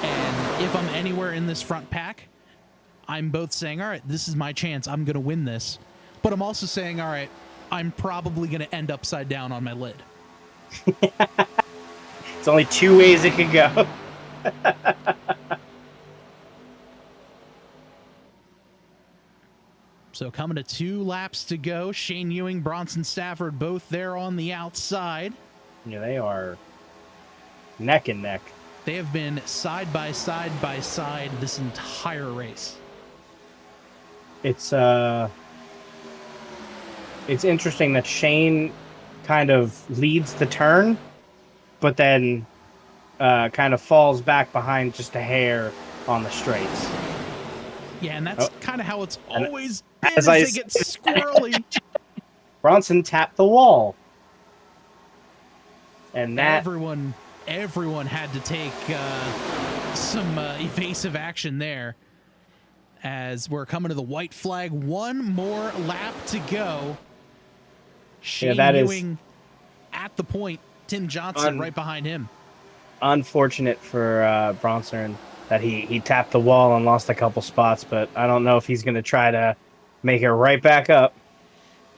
And if I'm anywhere in this front pack, I'm both saying, all right, this is my chance. I'm going to win this. But I'm also saying, all right, I'm probably going to end upside down on my lid. It's only two ways it could go. So coming to 2 laps to go. Shane Ewing, Bronson Stafford, both there on the outside. Yeah, they are neck and neck. They have been side by side by side this entire race. It's interesting that Shane kind of leads the turn, but then kind of falls back behind just a hair on the straights. Yeah, and that's kind of how it's always been as they get squirrely. Bronson tapped the wall. And that... Everyone had to take some evasive action there. As we're coming to the white flag. One more lap to go. Shane Ewing at the point. Tim Johnson right behind him. Unfortunate for Bronson that he tapped the wall and lost a couple spots, but I don't know if he's going to try to make it right back up.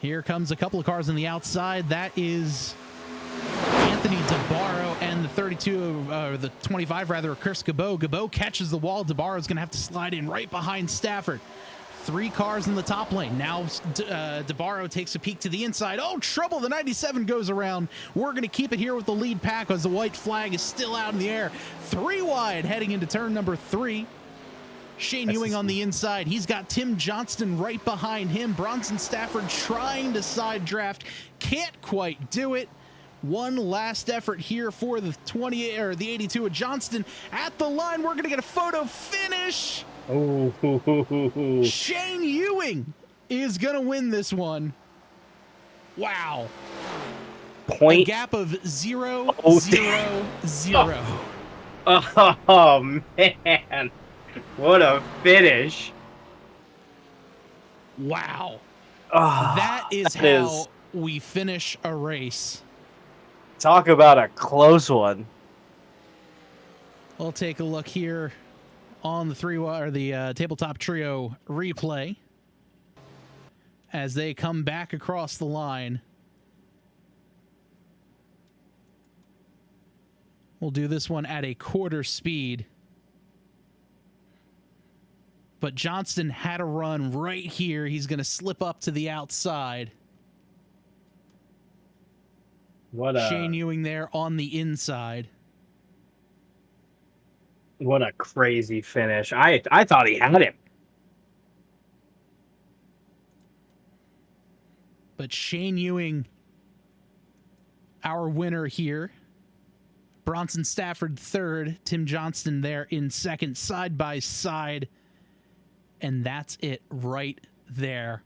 Here comes a couple of cars on the outside. That is Anthony DeBarro and the 32, or the 25 rather, Chris Gabo. Gabo catches the wall. DeBarro's going to have to slide in right behind Stafford. 3 cars in the top lane. Now DeBarro takes a peek to the inside. Oh, trouble. The 97 goes around. We're going to keep it here with the lead pack as the white flag is still out in the air. 3 wide heading into turn number 3. Shane Ewing on the inside. He's got Tim Johnston right behind him. Bronson Stafford trying to side draft. Can't quite do it. One last effort here for the 28 or the 82 of Johnston at the line. We're going to get a photo finish. Oh, Shane Ewing is going to win this one. Wow. A gap of 0, 0, 0. Oh, man. What a finish. Wow. Oh, that is how we finish a race. Talk about a close one. We'll take a look here on the the tabletop trio replay as they come back across the line. We'll do this one at a quarter speed. But Johnston had a run right here. He's going to slip up to the outside. Shane Ewing there on the inside. What a crazy finish. I thought he had him. But Shane Ewing, our winner here. Bronson Stafford third. Tim Johnston there in second, side by side. And that's it right there.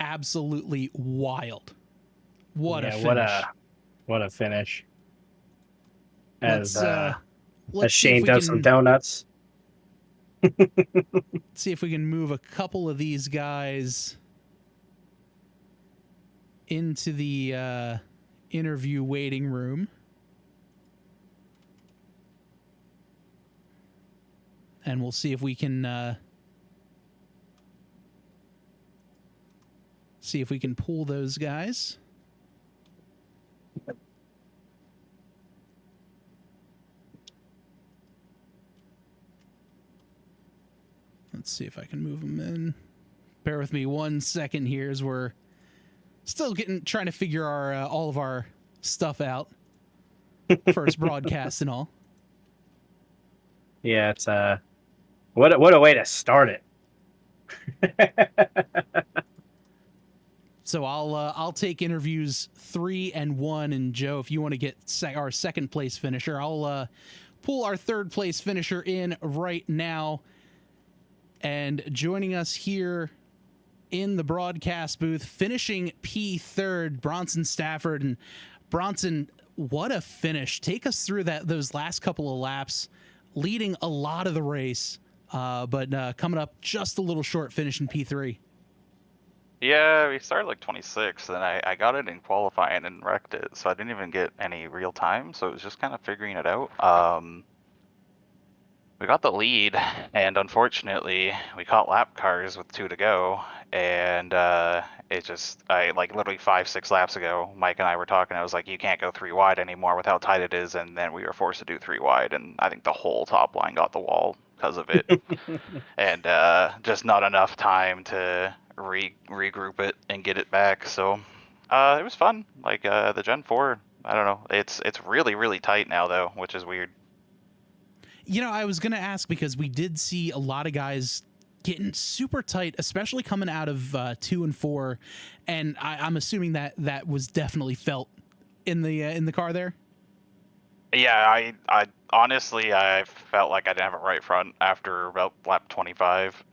Absolutely wild. What a finish. What a finish. Let's Shane does some donuts. Let's see if we can move a couple of these guys into the interview waiting room. And we'll see if we can See if we can pull those guys. Let's see if I can move them in. Bear with me 1 second here as we're still trying to figure our all of our stuff out. First broadcast and all. Yeah, it's what a way to start it. So I'll take interviews 3 and 1, and Joe, if you want to get our second place finisher, I'll pull our third place finisher in right now. And joining us here in the broadcast booth, finishing P3rd, Bronson Stafford. And Bronson, what a finish! Take us through those last couple of laps, leading a lot of the race, but coming up just a little short, finishing P3. Yeah, we started like 26, and I got it in qualifying and wrecked it, so I didn't even get any real time, so it was just kind of figuring it out. We got the lead, and unfortunately, we caught lap cars with 2 to go, and like literally 5-6 laps ago, Mike and I were talking, I was like, you can't go 3 wide anymore with how tight it is, and then we were forced to do 3 wide, and I think the whole top line got the wall because of it, and just not enough time to regroup it and get it back. So it was fun. Like the Gen 4, I don't know. It's really, really tight now though, which is weird. You know, I was going to ask because we did see a lot of guys getting super tight, especially coming out of 2 and 4. And I'm assuming that was definitely felt in the car there. Yeah, I honestly, I felt like I didn't have a right front after about lap 25.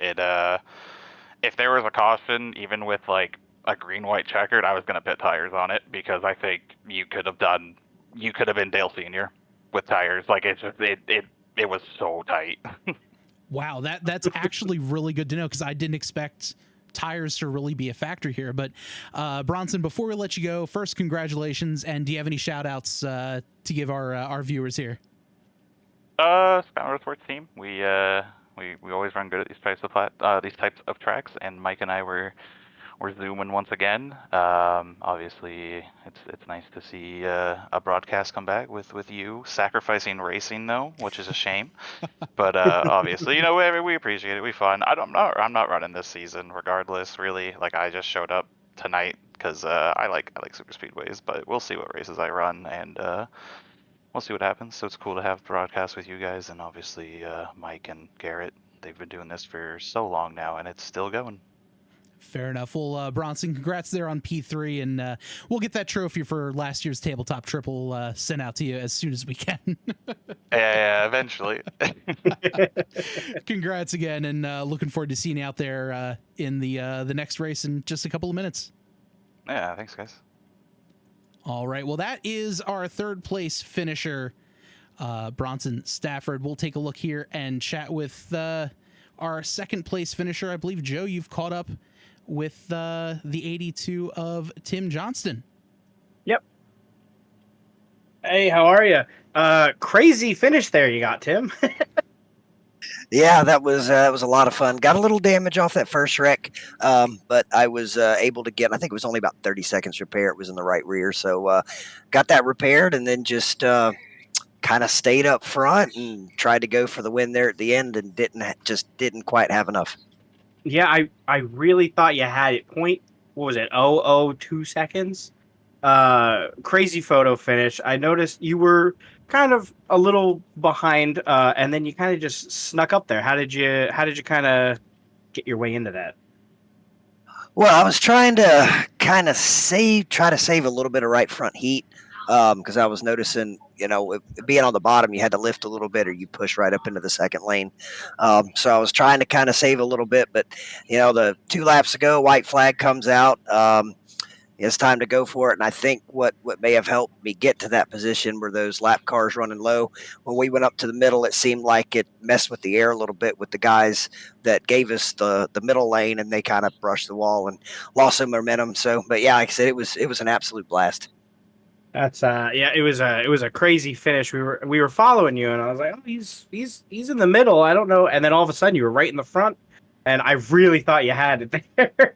If there was a caution, even with like a green-white checkered, I was going to pit tires on it because I think you could have been Dale Senior with tires. Like it was so tight. Wow, that's actually really good to know because I didn't expect tires to really be a factor here. But Bronson, before we let you go, first, congratulations, and do you have any shout outs to give our viewers here? Scout Motorsports team. We always run good at these types of tracks, and Mike and I were zooming once again. Obviously, it's nice to see a broadcast come back with you sacrificing racing though, which is a shame. But obviously, you know, we appreciate it. We fun. I'm not running this season regardless. Really, like I just showed up tonight because I like super speedways, but we'll see what races I run, and we'll see what happens. So it's cool to have broadcasts with you guys, and obviously Mike and Garrett. They've been doing this for so long now, and it's still going. Fair enough. Well, Bronson, congrats there on P3, and we'll get that trophy for last year's Tabletop Triple sent out to you as soon as we can. Yeah, eventually. Congrats again, and looking forward to seeing you out there in the next race in just a couple of minutes. Yeah, thanks, guys. All right. Well, that is our third place finisher, Bronson Stafford. We'll take a look here and chat with our second place finisher. I believe, Joe, you've caught up with the 82 of Tim Johnston. Yep. Hey, how are you? Crazy finish there you got, Tim. Yeah, that was a lot of fun. Got a little damage off that first wreck, but I was able to get, I think it was only about 30 seconds repair. It was in the right rear. So got that repaired and then just kind of stayed up front and tried to go for the win there at the end and didn't quite have enough. Yeah, I really thought you had it. What was it? 0.002 seconds. Crazy photo finish. I noticed you were kind of a little behind, and then you kind of just snuck up there. How did you kind of get your way into that? Well, I was trying to kind of try to save a little bit of right front heat. Because I was noticing, you know, being on the bottom, you had to lift a little bit or you push right up into the second lane. So I was trying to kind of save a little bit, but, you know, the 2 laps ago, white flag comes out. It's time to go for it. And I think what may have helped me get to that position were those lap cars running low. When we went up to the middle, it seemed like it messed with the air a little bit with the guys that gave us the middle lane, and they kind of brushed the wall and lost some momentum. So, but yeah, like I said, it was an absolute blast. That's yeah, it was a crazy finish. We were following you, and I was like, oh, he's in the middle. I don't know. And then all of a sudden, you were right in the front, and I really thought you had it there.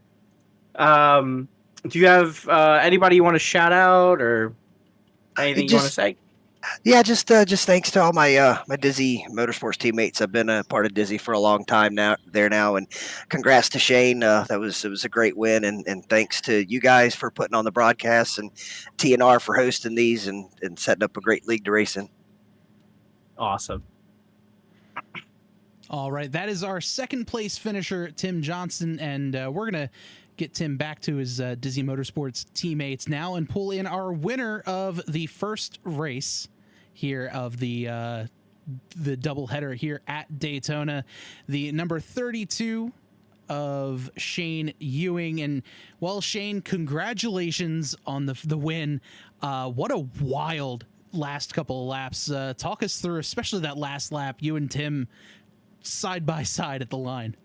Do you have anybody you want to shout out or anything you want to Just say? Yeah, just thanks to all my Dizzy Motorsports teammates. I've been a part of Dizzy for a long time now, and congrats to Shane. It was a great win, and thanks to you guys for putting on the broadcasts and TNR for hosting these and setting up a great league to race in. Awesome. All right, that is our second place finisher, Tim Johnson, and we're gonna get Tim back to his Dizzy Motorsports teammates now and pull in our winner of the first race here of the doubleheader here at Daytona, the number 32 of Shane Ewing. And well, Shane, congratulations on the win. What a wild last couple of laps. Talk us through, especially that last lap, you and Tim side by side at the line.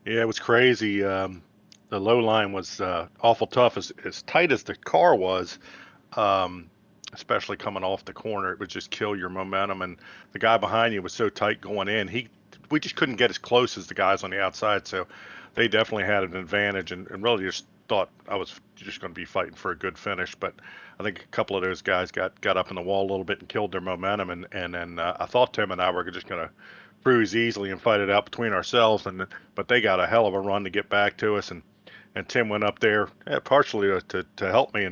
Yeah, it was crazy. The low line was awful tough. As tight as the car was, especially coming off the corner, it would just kill your momentum. And the guy behind you was so tight going in. We just couldn't get as close as the guys on the outside. So they definitely had an advantage, and really just thought I was just going to be fighting for a good finish. But I think a couple of those guys got up in the wall a little bit and killed their momentum. And then I thought Tim and I were just going to cruise easily and fight it out between ourselves. But they got a hell of a run to get back to us. And Tim went up there partially to help me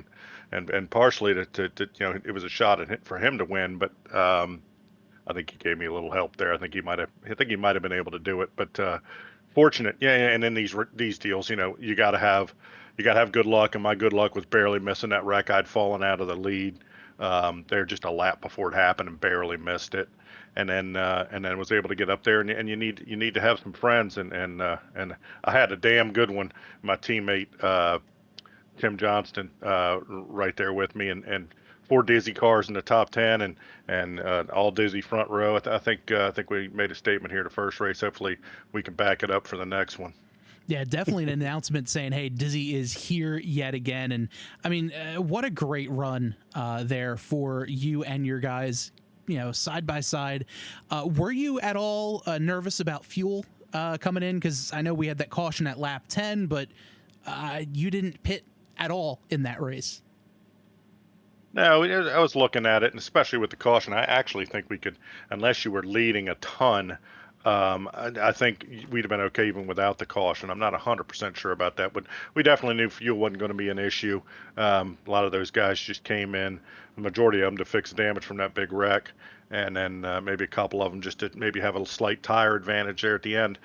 and partially to it was a shot for him to win. But I think he gave me a little help there. I think he might have been able to do it. But fortunate, yeah. And in these deals, you got to have good luck. And my good luck was barely missing that wreck. I'd fallen out of the lead there just a lap before it happened and barely missed it. And then was able to get up there, and you need to have some friends, and I had a damn good one. My teammate Tim Johnston right there with me, and 4 Dizzy cars in the top 10, and all Dizzy front row. I think we made a statement here the first race. Hopefully we can back it up for the next one. Yeah, definitely an announcement saying, hey, Dizzy is here yet again. And I mean, what a great run there for you and your guys, side by side. Were you at all nervous about fuel coming in? Because I know we had that caution at lap 10, but you didn't pit at all in that race. No, I was looking at it, and especially with the caution, I actually think we could, unless you were leading a ton, I think we'd have been okay even without the caution. I'm not 100% sure about that, but we definitely knew fuel wasn't going to be an issue. A lot of those guys just came in, the majority of them to fix damage from that big wreck, and then maybe a couple of them just to maybe have a slight tire advantage there at the end.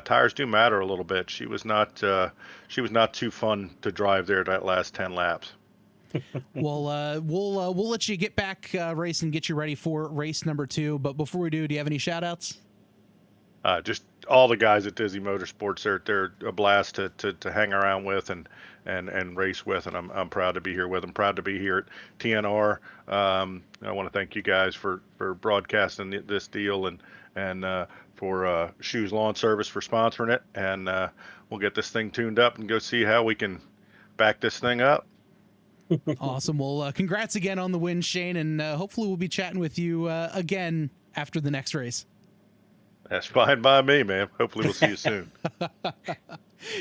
Tires do matter a little bit. She was not too fun to drive there that last 10 laps. Well, we'll let you get back racing, get you ready for race number 2. But before we do you have any shout outs? Just all the guys at Dizzy Motorsports, they're a blast to hang around with and race with, and I'm proud to be here with them. Proud to be here at TNR. I want to thank you guys for broadcasting this deal and for Schue's Lawn Service for sponsoring it, and we'll get this thing tuned up and go see how we can back this thing up. Awesome. Well, congrats again on the win, Shane, and hopefully we'll be chatting with you again after the next race. That's fine by me, man. Hopefully we'll see you soon.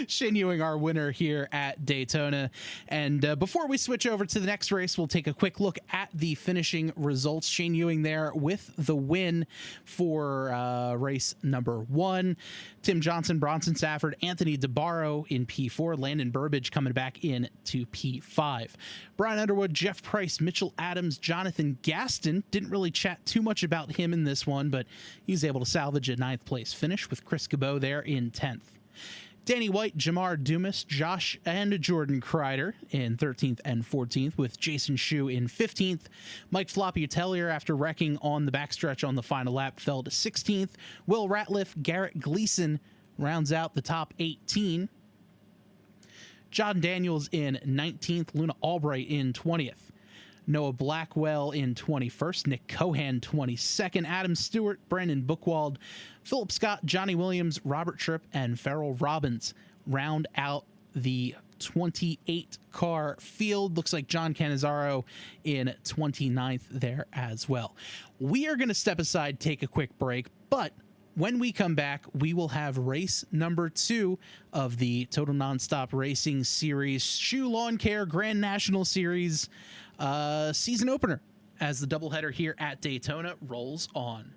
Shane Ewing, our winner here at Daytona. And before we switch over to the next race, we'll take a quick look at the finishing results. Shane Ewing there with the win for race number 1. Tim Johnson, Bronson Stafford, Anthony DeBarro in P4. Landon Burbage coming back in to P5. Brian Underwood, Jeff Price, Mitchell Adams, Jonathan Gaston. Didn't really chat too much about him in this one, but he's able to salvage a 9th place finish with Chris Cabot there in 10th. Danny White, Jamar Dumas, Josh and Jordan Kreider in 13th and 14th, with Jason Schue in 15th. Mike Floppy Atelier, after wrecking on the backstretch on the final lap, fell to 16th. Will Ratliff, Garrett Gleason rounds out the top 18. John Daniels in 19th, Luna Albright in 20th. Noah Blackwell in 21st, Nick Cohan 22nd, Adam Stewart, Brandon Bookwald, Philip Scott, Johnny Williams, Robert Tripp, and Farrell Robbins round out the 28-car field. Looks like John Cannizzaro in 29th there as well. We are going to step aside, take a quick break, but when we come back, we will have race number 2 of the Total Nonstop Racing Series Schue Lawn Care Grand National Series season opener as the doubleheader here at Daytona rolls on.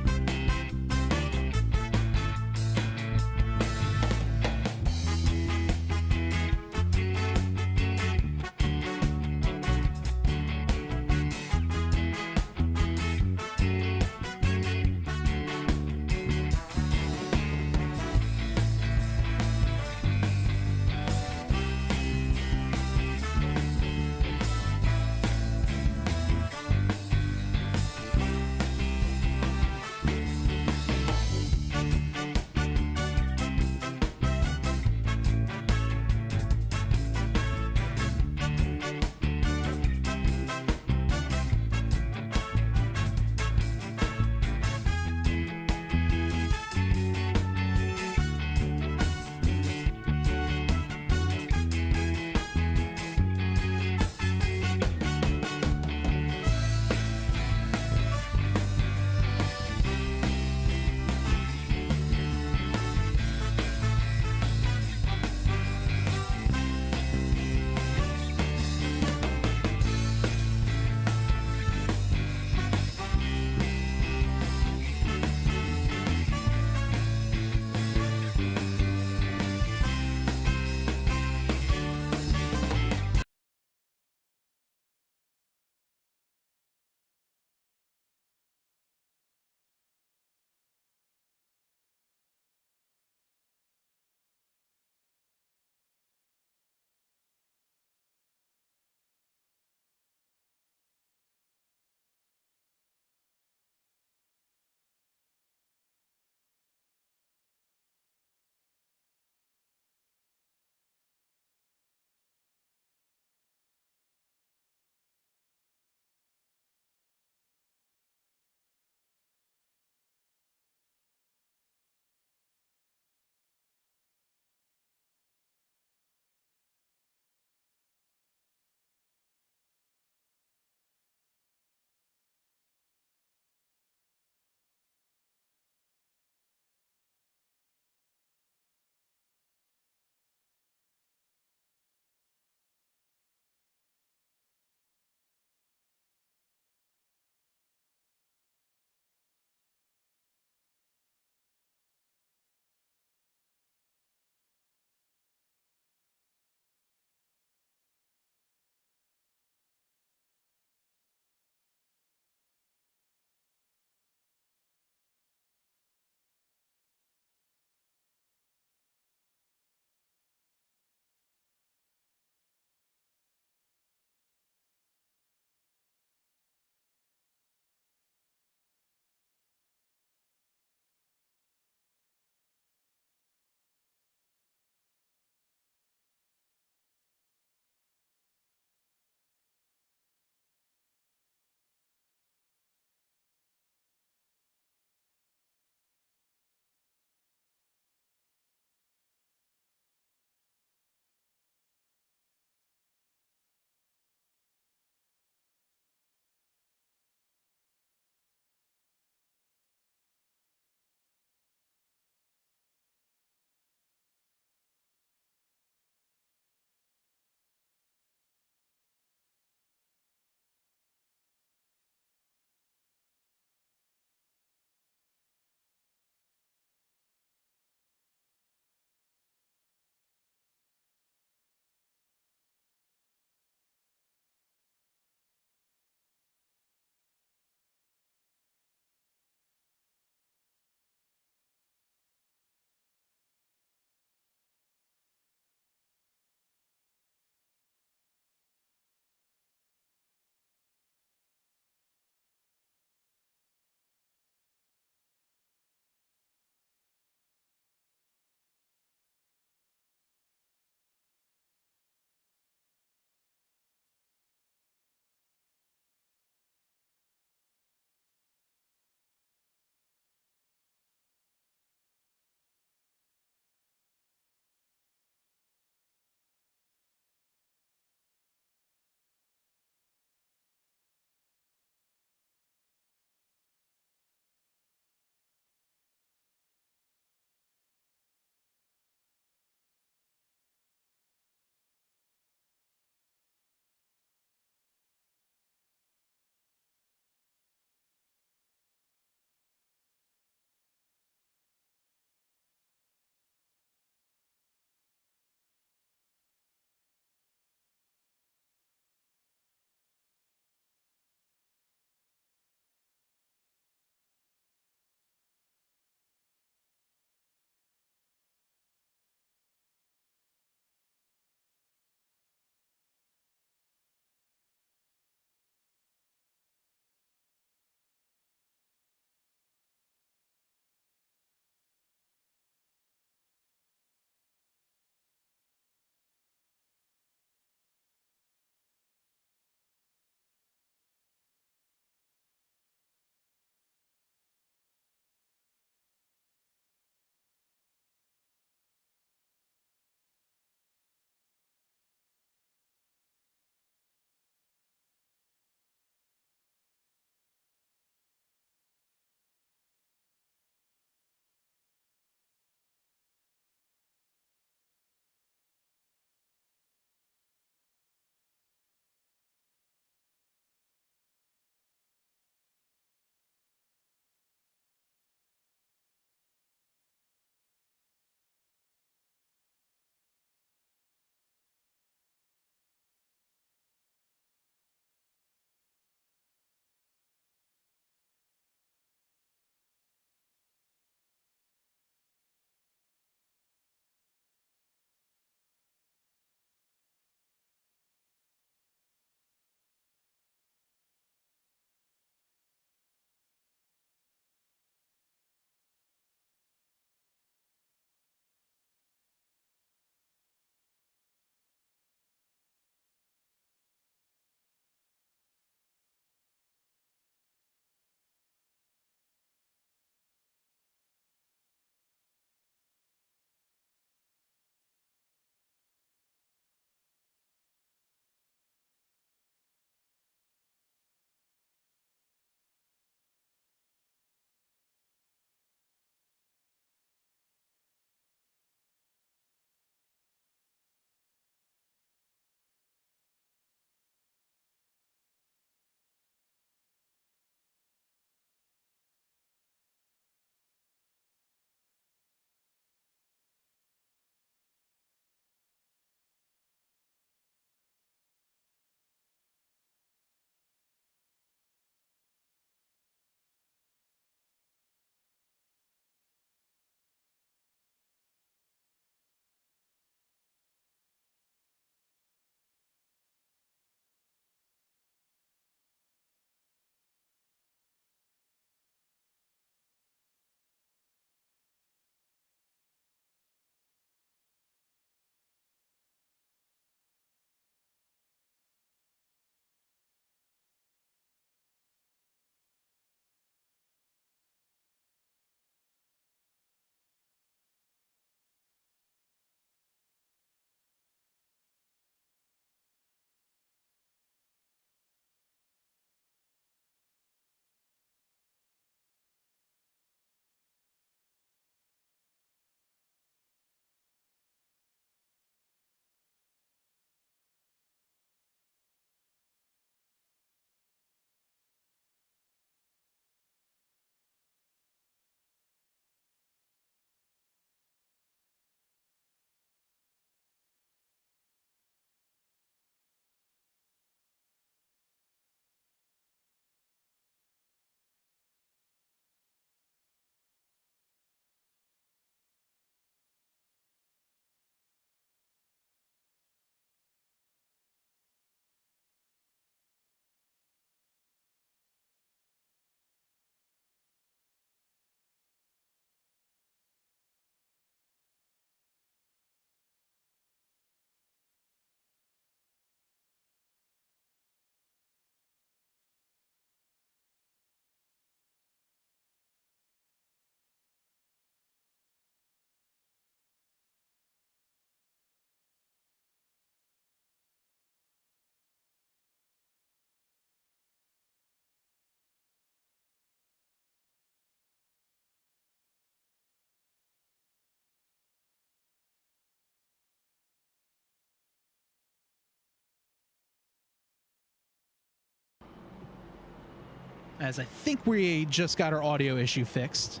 as I think we just got our audio issue fixed.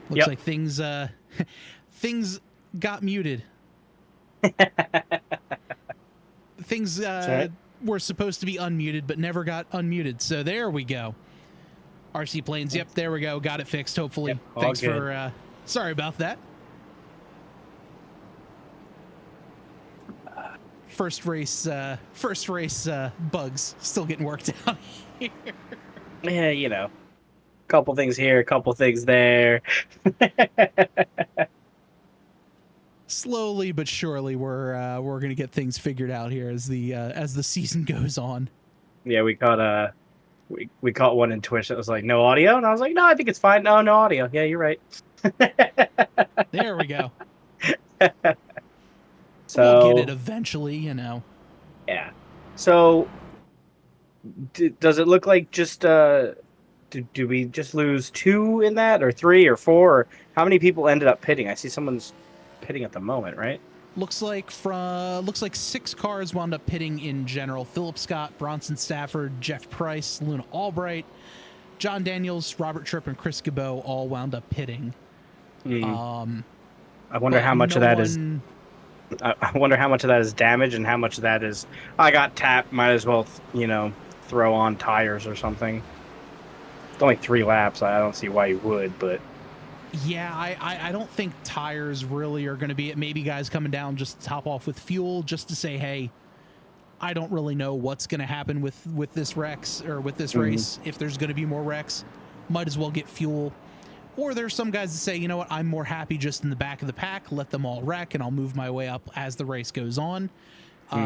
Looks Yep. like things things got muted. Things right. were supposed to be unmuted, but never got unmuted. So there we go. RC Planes. Yep, there we go. Got it fixed. Hopefully. Yep, all Thanks good. for. Sorry about that. First race bugs still getting worked out here. Yeah, you know, couple things here, couple things there. Slowly but surely, we're gonna get things figured out here as the season goes on. Yeah, we caught we caught one in Twitch that was like no audio, and I was like, no, I think it's fine. No, no audio. Yeah, you're right. There we go. So We'll get it eventually, you know. yeah. So does it look like just do we just lose 2 in that, or 3 or 4? Or how many people ended up pitting? I see someone's pitting at the moment, right? Looks like 6 cars wound up pitting in general. Philip Scott, Bronson Stafford, Jeff Price, Luna Albright, John Daniels, Robert Tripp, and Chris Gabot all wound up pitting. I wonder how much of that is. I wonder how much of that is damage and how much of that is I got tapped. Might as well, throw on tires or something. It's only 3 laps. I don't see why you would, but Yeah, I don't think tires really are going to be it. Maybe guys coming down just to top off with fuel, just to say, hey, I don't really know what's going to happen with this Rex or with this race. If there's going to be more Rex, might as well get fuel. Or there's some guys that say, you know what, I'm more happy just in the back of the pack, let them all wreck, and I'll move my way up as the race goes on.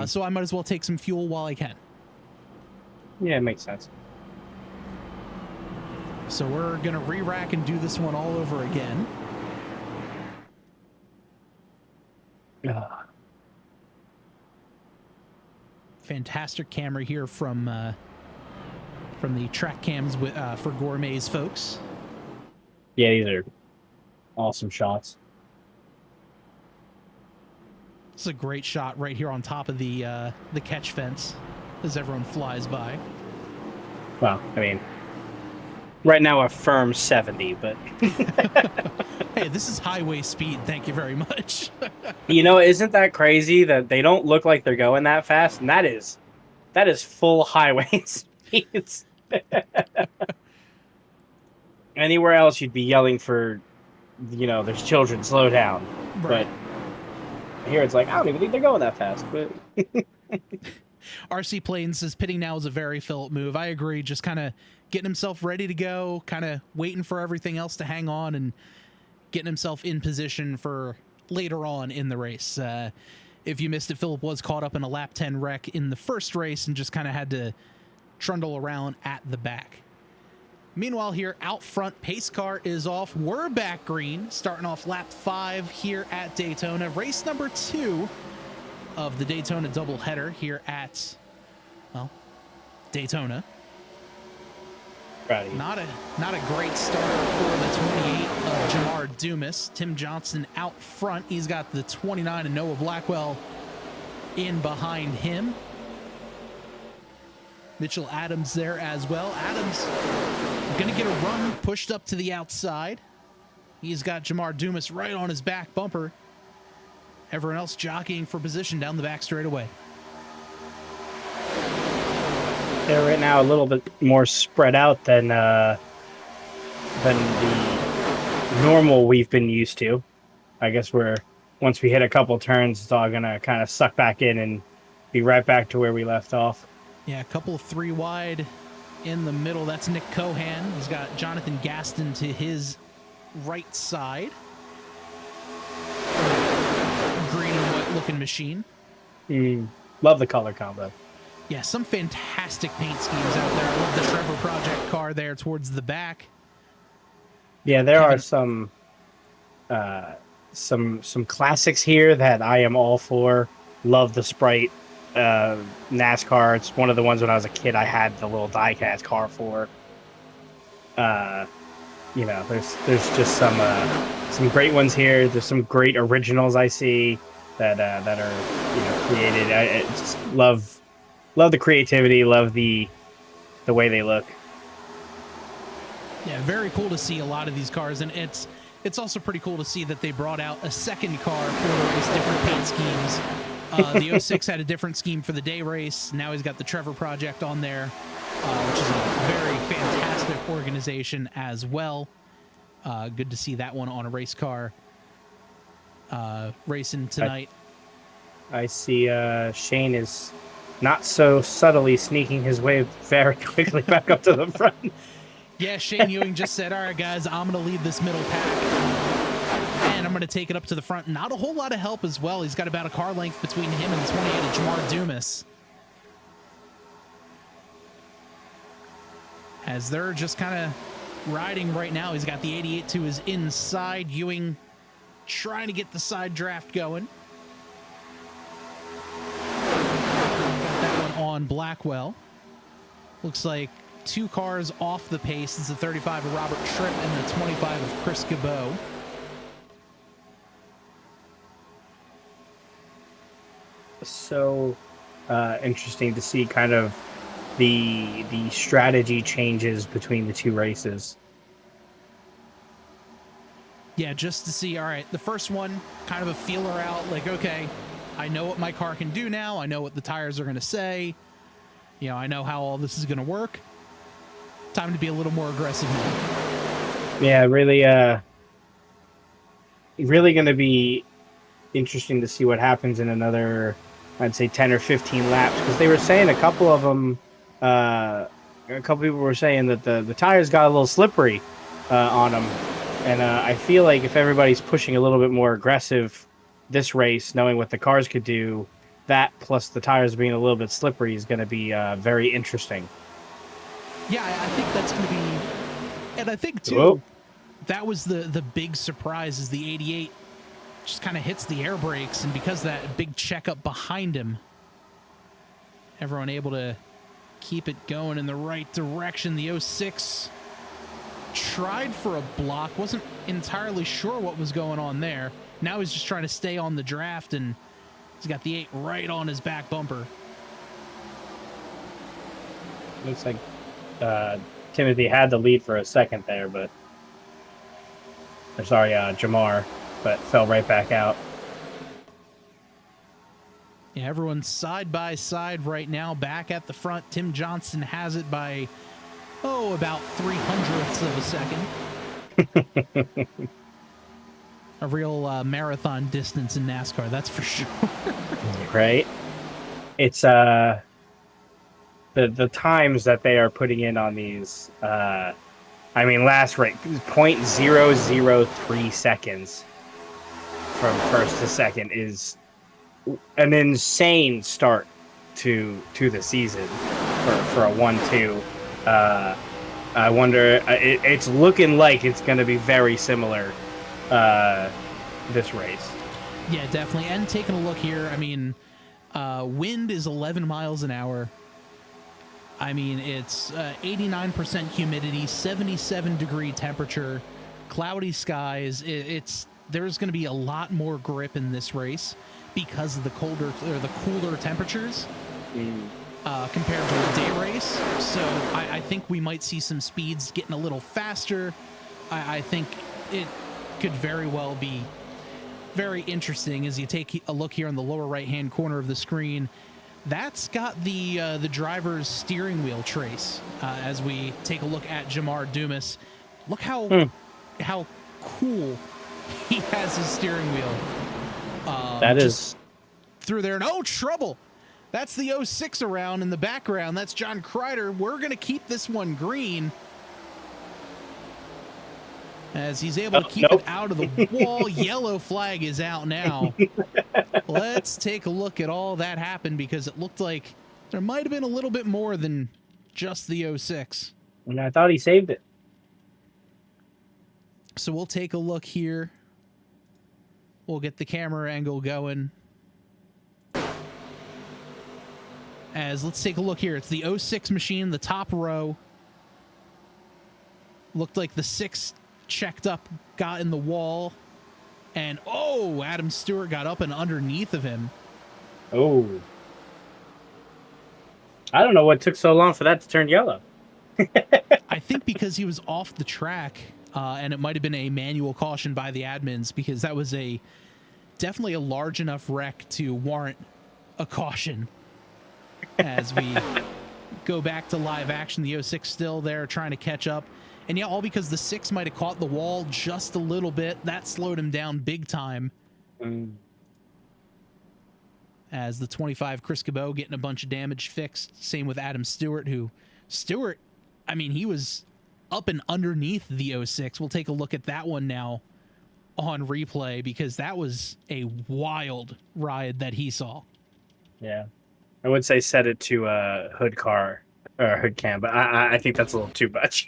So I might as well take some fuel while I can. yeah, it makes sense. So we're going to re-rack and do this one all over again. Fantastic camera here from the track cams for Gourmets folks. Yeah, these are awesome shots. This is a great shot right here on top of the catch fence as everyone flies by. Well, I mean, right now a firm 70, but Hey, this is highway speed. Thank you very much. isn't that crazy that they don't look like they're going that fast? And that is full highway speeds. Anywhere else, you'd be yelling for, there's children, slow down. Right. But here it's like, I don't even think they're going that fast. But RC Plains says pitting now is a very Philip move. I agree. Just kind of getting himself ready to go, kind of waiting for everything else to hang on and getting himself in position for later on in the race. If you missed it, Philip was caught up in a lap 10 wreck in the first race and just kind of had to trundle around at the back. Meanwhile, here out front, pace car is off. We're back green, starting off lap 5 here at Daytona. Race number 2 of the Daytona doubleheader here at, Daytona. Not a great start for the 28 of Jamar Dumas. Tim Johnson out front. He's got the 29 and Noah Blackwell in behind him. Mitchell Adams there as well. Adams going to get a run pushed up to the outside. He's got Jamar Dumas right on his back bumper. Everyone else jockeying for position down the back straightaway. they're right now a little bit more spread out than the normal we've been used to. I guess once we hit a couple turns, it's all gonna kind of suck back in and be right back to where we left off. Yeah, a couple of 3 wide in the middle. That's Nick Cohan. He's got Jonathan Gaston to his right side. Green and white looking machine. Love the color combo. Yeah, some fantastic paint schemes out there. I love the Trevor Project car there towards the back. Yeah, there are some classics here that I am all for. Love the Sprite NASCAR. It's one of the ones when I was a kid I had the little diecast car for. There's just some great ones here. There's some great originals I see that are created. I just love the creativity. Love the the way they look. Yeah, very cool to see a lot of these cars, and it's also pretty cool to see that they brought out a second car for these different paint schemes. The 06 had a different scheme for the day race. Now he's got the Trevor Project on there, which is a very fantastic organization as well. Good to see that one on a race car racing tonight. I see Shane is not so subtly sneaking his way very quickly back up to the front. Yeah, Shane Ewing just said, all right, guys, I'm going to lead this middle pack, and I'm going to take it up to the front. Not a whole lot of help as well. He's got about a car length between him and the 28 of Jamar Dumas. As they're just kind of riding right now. He's got the 88 to his inside. Ewing trying to get the side draft going. Got that one on Blackwell. Looks like 2 cars off the pace. It's the 35 of Robert Tripp and the 25 of Chris Cabot. So interesting to see kind of the strategy changes between the 2 races. Yeah, just to see, all right, the first one, kind of a feeler out, like, okay, I know what my car can do now. I know what the tires are going to say. You know, I know how all this is going to work. Time to be a little more aggressive now. Yeah, really going to be interesting to see what happens in another, I'd say 10 or 15 laps, because they were saying a couple of them, a couple people were saying that the tires got a little slippery on them. And I feel like if everybody's pushing a little bit more aggressive this race, knowing what the cars could do, that plus the tires being a little bit slippery is going to be very interesting. Yeah, I think that's going to be... And I think, too, Whoa. That was the big surprise, is the 88 just kind of hits the air brakes, and because of that big checkup behind him, everyone able to keep it going in the right direction. The 06... tried for a block, wasn't entirely sure what was going on there. Now he's just trying to stay on the draft, and he's got the 8 right on his back bumper. Looks like Timothy had the lead for a second there, but Jamar, but fell right back out. Yeah, everyone's side by side right now, back at the front. Tim Johnson has it by about 0.03 of a second. A real marathon distance in NASCAR, that's for sure. Right? It's the times that they are putting in on these. I mean, last rate 0.003 seconds from first to second is an insane start to the season for a 1-2. I wonder, it's looking like it's going to be very similar this race. Yeah, definitely. And taking a look here, I mean, wind is 11 miles an hour. I mean, it's 89% humidity, 77-degree temperature, cloudy skies. There's going to be a lot more grip in this race because of the cooler temperatures. Compared to a day race. So I think we might see some speeds getting a little faster. I think it could very well be very interesting as you take a look here in the lower right-hand corner of the screen. That's got the driver's steering wheel trace. As we take a look at Jamar Dumas, look how cool he has his steering wheel. That is through there, and trouble. That's the 06 around in the background. That's John Kreider. We're going to keep this one green as he's able to keep it out of the wall. Yellow flag is out now. Let's take a look at all that happened, because it looked like there might have been a little bit more than just the 06. And I thought he saved it. So we'll take a look here. We'll get the camera angle going. Let's take a look here. It's the 06 machine, the top row. Looked like the 6 checked up, got in the wall. And, Adam Stewart got up and underneath of him. Oh. I don't know what took so long for that to turn yellow. I think because he was off the track, and it might have been a manual caution by the admins, because that was definitely a large enough wreck to warrant a caution. As we go back to live action, the 06 still there trying to catch up. And yeah, all because the 6 might have caught the wall just a little bit. That slowed him down big time. As the 25 Chris Cabot getting a bunch of damage fixed. Same with Adam Stewart, I mean, he was up and underneath the 06. We'll take a look at that one now on replay, because that was a wild ride that he saw. Yeah. I would say set it to a hood car or hood cam, but I think that's a little too much.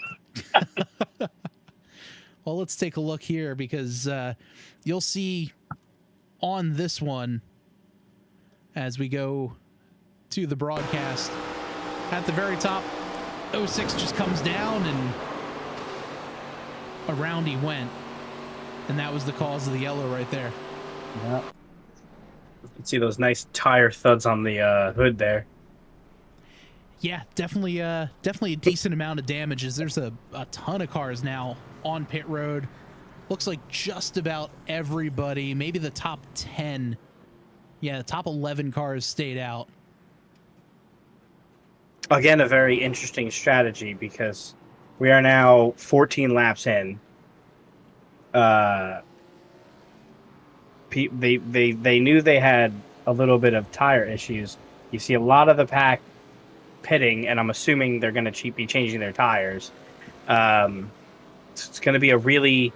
Well, let's take a look here, because you'll see on this one, as we go to the broadcast, at the very top, 06 just comes down and around he went. And that was the cause of the yellow right there. Yeah. You can see those nice tire thuds on the hood there. Yeah, definitely a decent amount of damages. There's a ton of cars now on pit road. Looks like just about everybody, maybe the top 10. Yeah, the top 11 cars stayed out. Again, a very interesting strategy, because we are now 14 laps in. They knew they had a little bit of tire issues. You see a lot of the pack pitting, and I'm assuming they're going to be changing their tires. It's going to be a really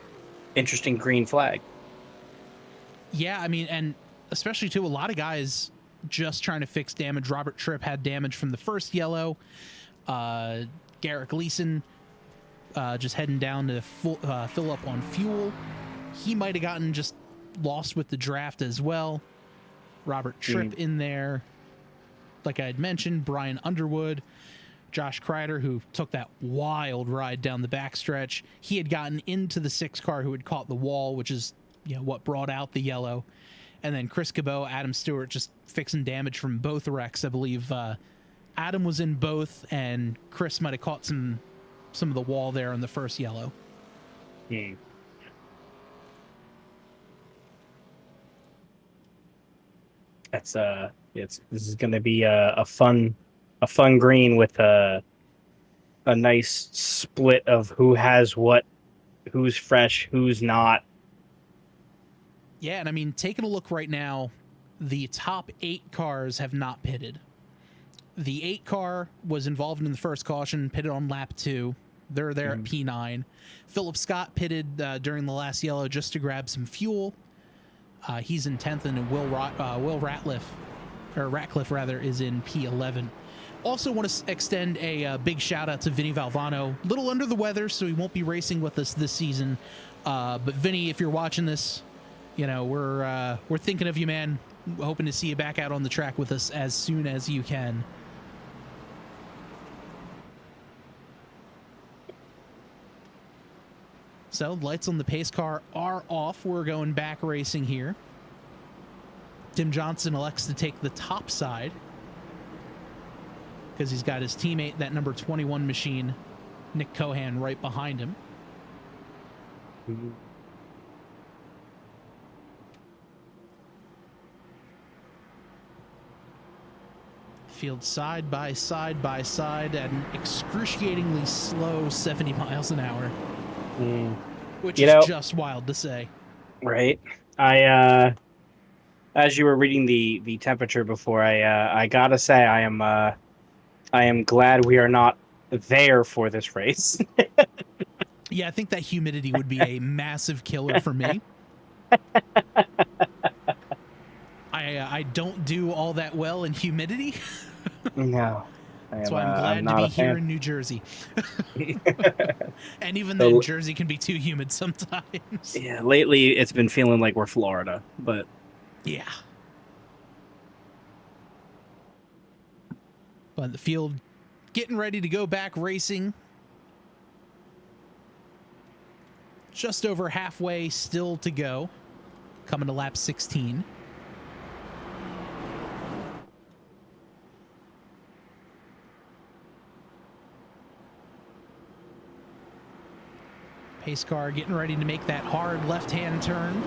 interesting green flag. Yeah, I mean, and especially too, a lot of guys just trying to fix damage. Robert Tripp had damage from the first yellow. Garrick Leeson just heading down to fill up on fuel. He might have gotten just lost with the draft as well. Robert Tripp in there. Like I had mentioned, Brian Underwood, Josh Kreider, who took that wild ride down the backstretch. He had gotten into the 6 car who had caught the wall, which is what brought out the yellow. And then Chris Cabot, Adam Stewart just fixing damage from both wrecks. I believe Adam was in both, and Chris might have caught some of the wall there on the first yellow. That's this is going to be a fun green with a nice split of who has what, who's fresh, who's not. Yeah, and I mean, taking a look right now, the top 8 cars have not pitted. The 8 car was involved in the first caution, pitted on lap 2. They're there at P9. Philip Scott pitted during the last yellow just to grab some fuel. He's in 10th, and Will Ratcliffe is in P11. Also want to extend a big shout out to Vinny Valvano. Little under the weather, so he won't be racing with us this season. But Vinny, if you're watching this, we're thinking of you, man. Hoping to see you back out on the track with us as soon as you can. So lights on the pace car are off. We're going back racing here. Tim Johnson elects to take the top side because he's got his teammate, that number 21 machine, Nick Cohan, right behind him. Field side by side by side at an excruciatingly slow 70 miles an hour. Which is just wild to say. Right. As you were reading the temperature before, I gotta say I am glad we are not there for this race. Yeah, I think that humidity would be a massive killer for me. I don't do all that well in humidity. No. That's why I'm glad to be here in New Jersey. And even then, Jersey can be too humid sometimes. Yeah, lately it's been feeling like we're Florida, but... Yeah. But the field getting ready to go back racing. Just over halfway still to go. Coming to lap 16. Pace car getting ready to make that hard left-hand turn.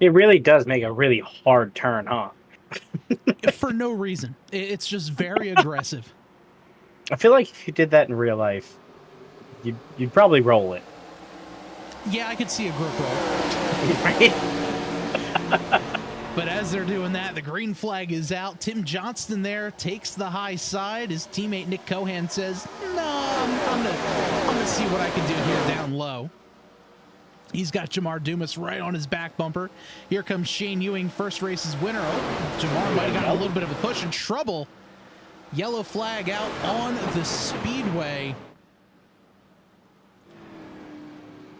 It really does make a really hard turn, huh? For no reason. It's just very aggressive. I feel like if you did that in real life, you'd probably roll it. Yeah, I could see a grip roll. Right? But as they're doing that, the green flag is out. Tim Johnston there takes the high side. His teammate Nick Cohan says, no, I'm gonna see what I can do here down low. He's got Jamar Dumas right on his back bumper. Here comes Shane Ewing, first race's winner. Oh, Jamar might have gotten a little bit of a push in trouble. Yellow flag out on the speedway.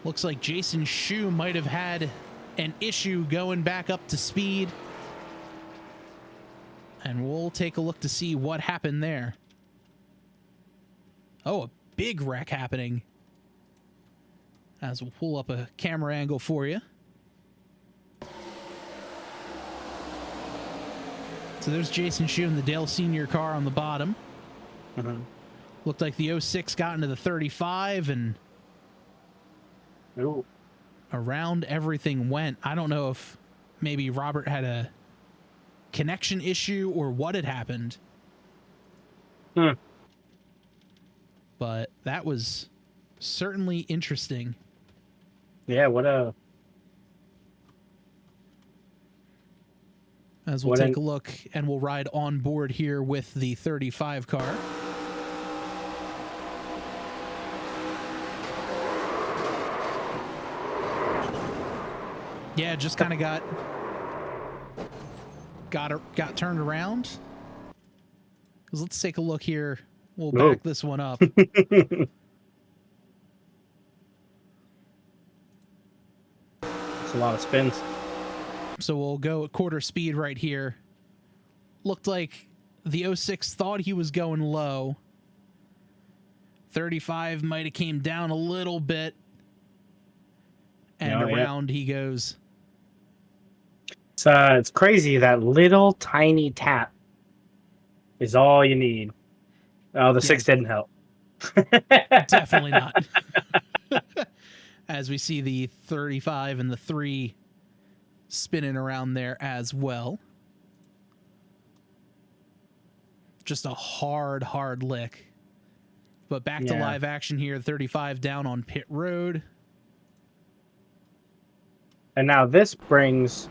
Looks like Jason Schue might have had an issue going back up to speed. And we'll take a look to see what happened there. Oh, a big wreck happening. As we'll pull up a camera angle for you. So there's Jason Schue in the Dale Senior car on the bottom. Looked like the 06 got into the 35 and Ooh. around everything went. I don't know if maybe Robert had a connection issue or what had happened. But that was certainly interesting. Yeah, what a... As we'll take a look and we'll ride on board here with the 35 car. Yeah, just kind of got turned around. 'Cause let's take a look here. We'll back this one up. It's a lot of spins. So we'll go at quarter speed right here. Looked like the 06 thought he was going low. 35 might have came down a little bit. And around he goes. It's crazy. That little tiny tap is all you need. Oh, the 6 didn't help. Definitely not. As we see the 35 and the 3 spinning around there as well. Just a hard lick. But back to live action here. 35 down on pit road. And now this brings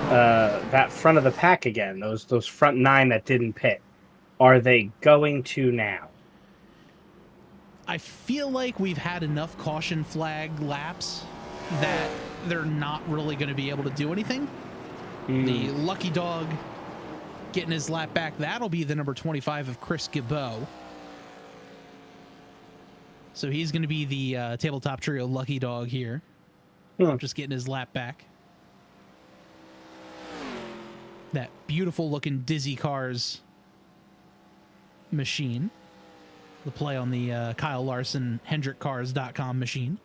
that front of the pack again. Those front 9 that didn't pit. Are they going to now? I feel like we've had enough caution flag laps that they're not really going to be able to do anything. The lucky dog getting his lap back. That'll be the number 25 of Chris Gibbo. So he's going to be the Tabletop Trio lucky dog here. Just getting his lap back. That beautiful looking Dizzy Cars machine. The play on the Kyle Larson HendrickCars.com machine.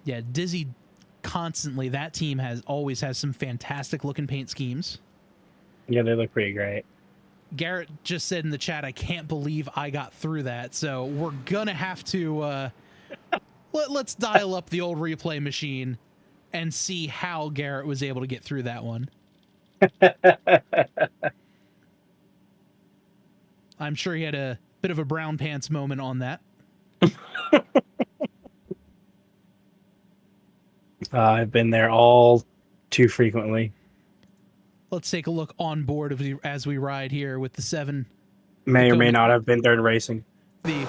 Yeah, Dizzy constantly. That team always has some fantastic looking paint schemes. Yeah, they look pretty great. Garrett just said in the chat, I can't believe I got through that. So we're gonna have to let's dial up the old replay machine and see how Garrett was able to get through that one. I'm sure he had a bit of a brown pants moment on that. I've been there all too frequently. Let's take a look on board as we ride here with the 7. May or may not have been there in racing. The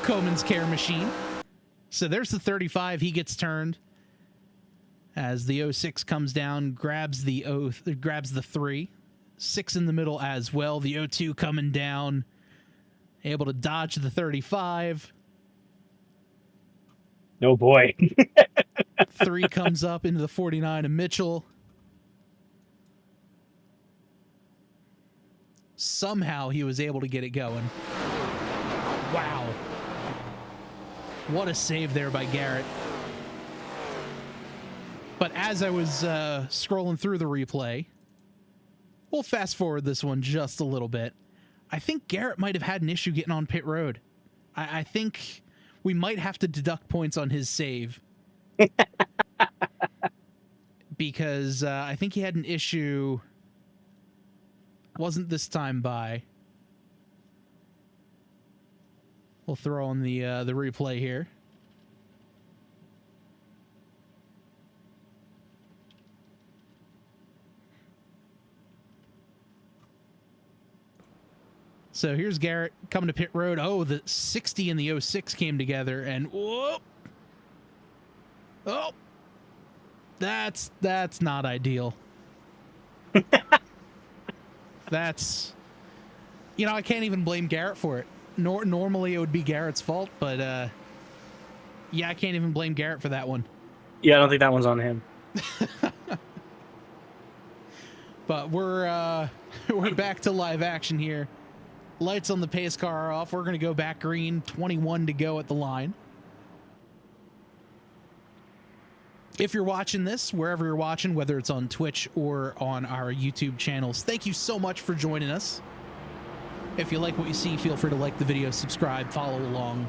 Coleman's Care machine. So there's the 35. He gets turned as the 06 comes down, grabs the 3. 6 in the middle as well. The 02 coming down, able to dodge the 35. Oh boy. 3 comes up into the 49 of Mitchell. Somehow he was able to get it going. Wow. What a save there by Garrett. But as I was scrolling through the replay, we'll fast forward this one just a little bit. I think Garrett might have had an issue getting on pit road. I think we might have to deduct points on his save. Because I think he had an issue. Wasn't this time by. We'll throw on the replay here. So here's Garrett coming to pit road. Oh, the 60 and the 06 came together, and whoop! Oh, that's not ideal. That's, I can't even blame Garrett for it. Normally it would be Garrett's fault, but yeah, I can't even blame Garrett for that one. Yeah, I don't think that one's on him. But we're back to live action here. Lights on the pace car are off. We're going to go back green. 21 to go at the line. If you're watching this, wherever you're watching, whether it's on Twitch or on our YouTube channels, thank you so much for joining us. If you like what you see, feel free to like the video, subscribe, follow along.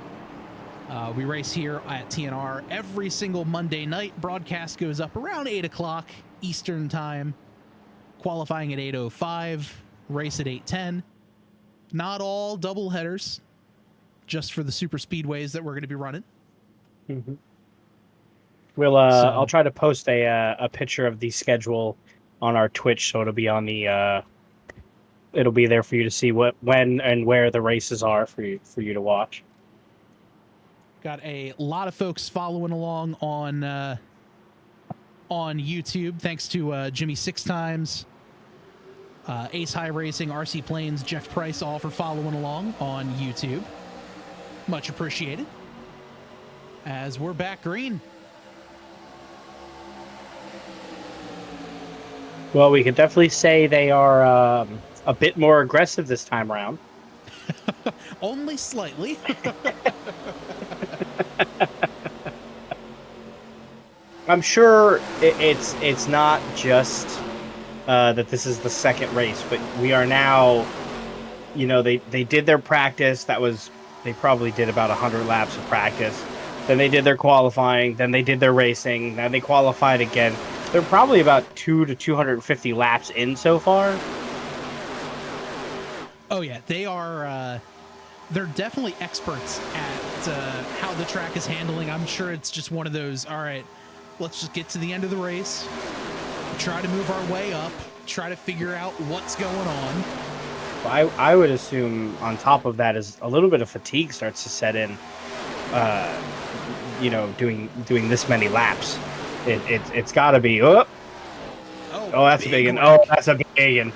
We race here at TNR every single Monday night. Broadcast goes up around 8 o'clock Eastern time. Qualifying at 8:05. Race at 8:10. Not all double headers, just for the super speedways that we're going to be running. Mm-hmm. I'll try to post a picture of the schedule on our Twitch, so it'll be on the it'll be there for you to see when and where the races are for you to watch. Got a lot of folks following along on YouTube. Thanks to Jimmy 6x, Ace High Racing, RC Planes, Jeff Price, all for following along on YouTube. Much appreciated. As we're back green. Well, we can definitely say they are a bit more aggressive this time around. Only slightly. I'm sure it's not just that this is the second race, but we are now, they did their practice. They probably did about 100 laps of practice. Then they did their qualifying. Then they did their racing. Then they qualified again. They're probably about 200 to 250 laps in so far. Oh yeah, they are. They're definitely experts at how the track is handling. I'm sure it's just one of those. All right, let's just get to the end of the race. Try to move our way up. Try to figure out what's going on. I would assume on top of that is a little bit of fatigue starts to set in. Doing this many laps. It's got to be. Oh, that's a big one. Oh, that's a big one.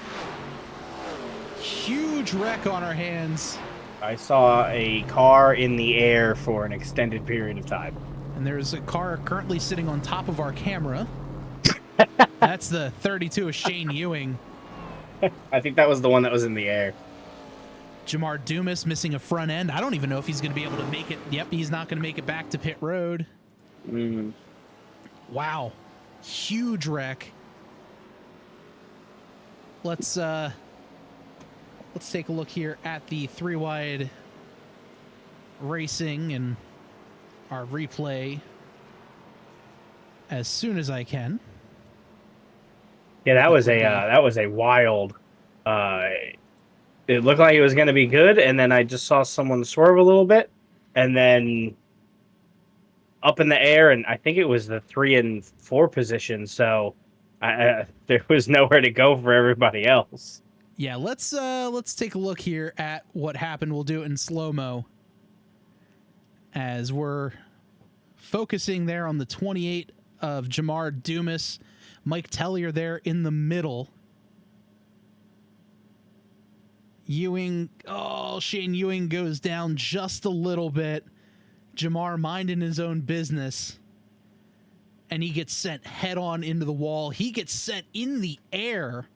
Huge wreck on our hands. I saw a car in the air for an extended period of time. And there's a car currently sitting on top of our camera. That's the 32 of Shane Ewing. I think that was the one that was in the air. Jamar Dumas missing a front end. I don't even know if he's going to be able to make it. Yep, he's not going to make it back to pit road. Wow. Huge wreck. Let's take a look here at the 3-wide racing and our replay as soon as I can. Yeah, that was a wild. It looked like it was going to be good, and then I just saw someone swerve a little bit, and then up in the air, and I think it was the 3 and 4 position. So there was nowhere to go for everybody else. Yeah, let's take a look here at what happened. We'll do it in slow-mo as we're focusing there on the 28 of Jamar Dumas. Mike Tellier there in the middle. Ewing, Shane Ewing goes down just a little bit. Jamar minding his own business. And he gets sent head on into the wall. He gets sent in the air.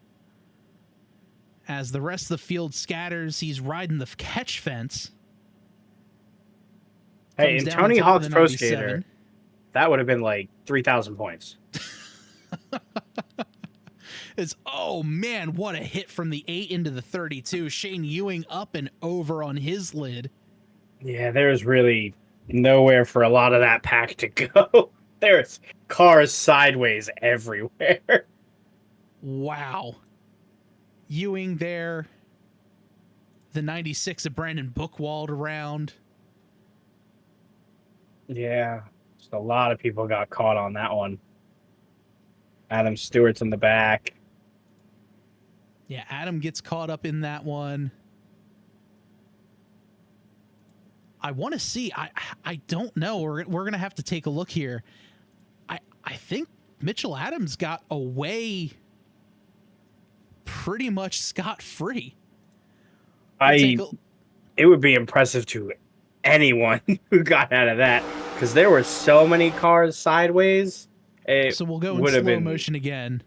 As the rest of the field scatters, he's riding the catch fence. Hey, in Tony Hawk's Pro Skater, that would have been like 3,000 points. Oh man, what a hit from the 8 into the 32. Shane Ewing up and over on his lid. Yeah, there's really nowhere for a lot of that pack to go. There's cars sideways everywhere. Wow. Ewing there. The 96 of Brandon Bookwald around. Yeah, just a lot of people got caught on that one. Adam Stewart's in the back. Yeah, Adam gets caught up in that one. I want to see. I don't know. We're going to have to take a look here. I think Mitchell Adams got away pretty much scot-free. It would be impressive to anyone who got out of that, because there were so many cars sideways. So we'll go in slow motion again.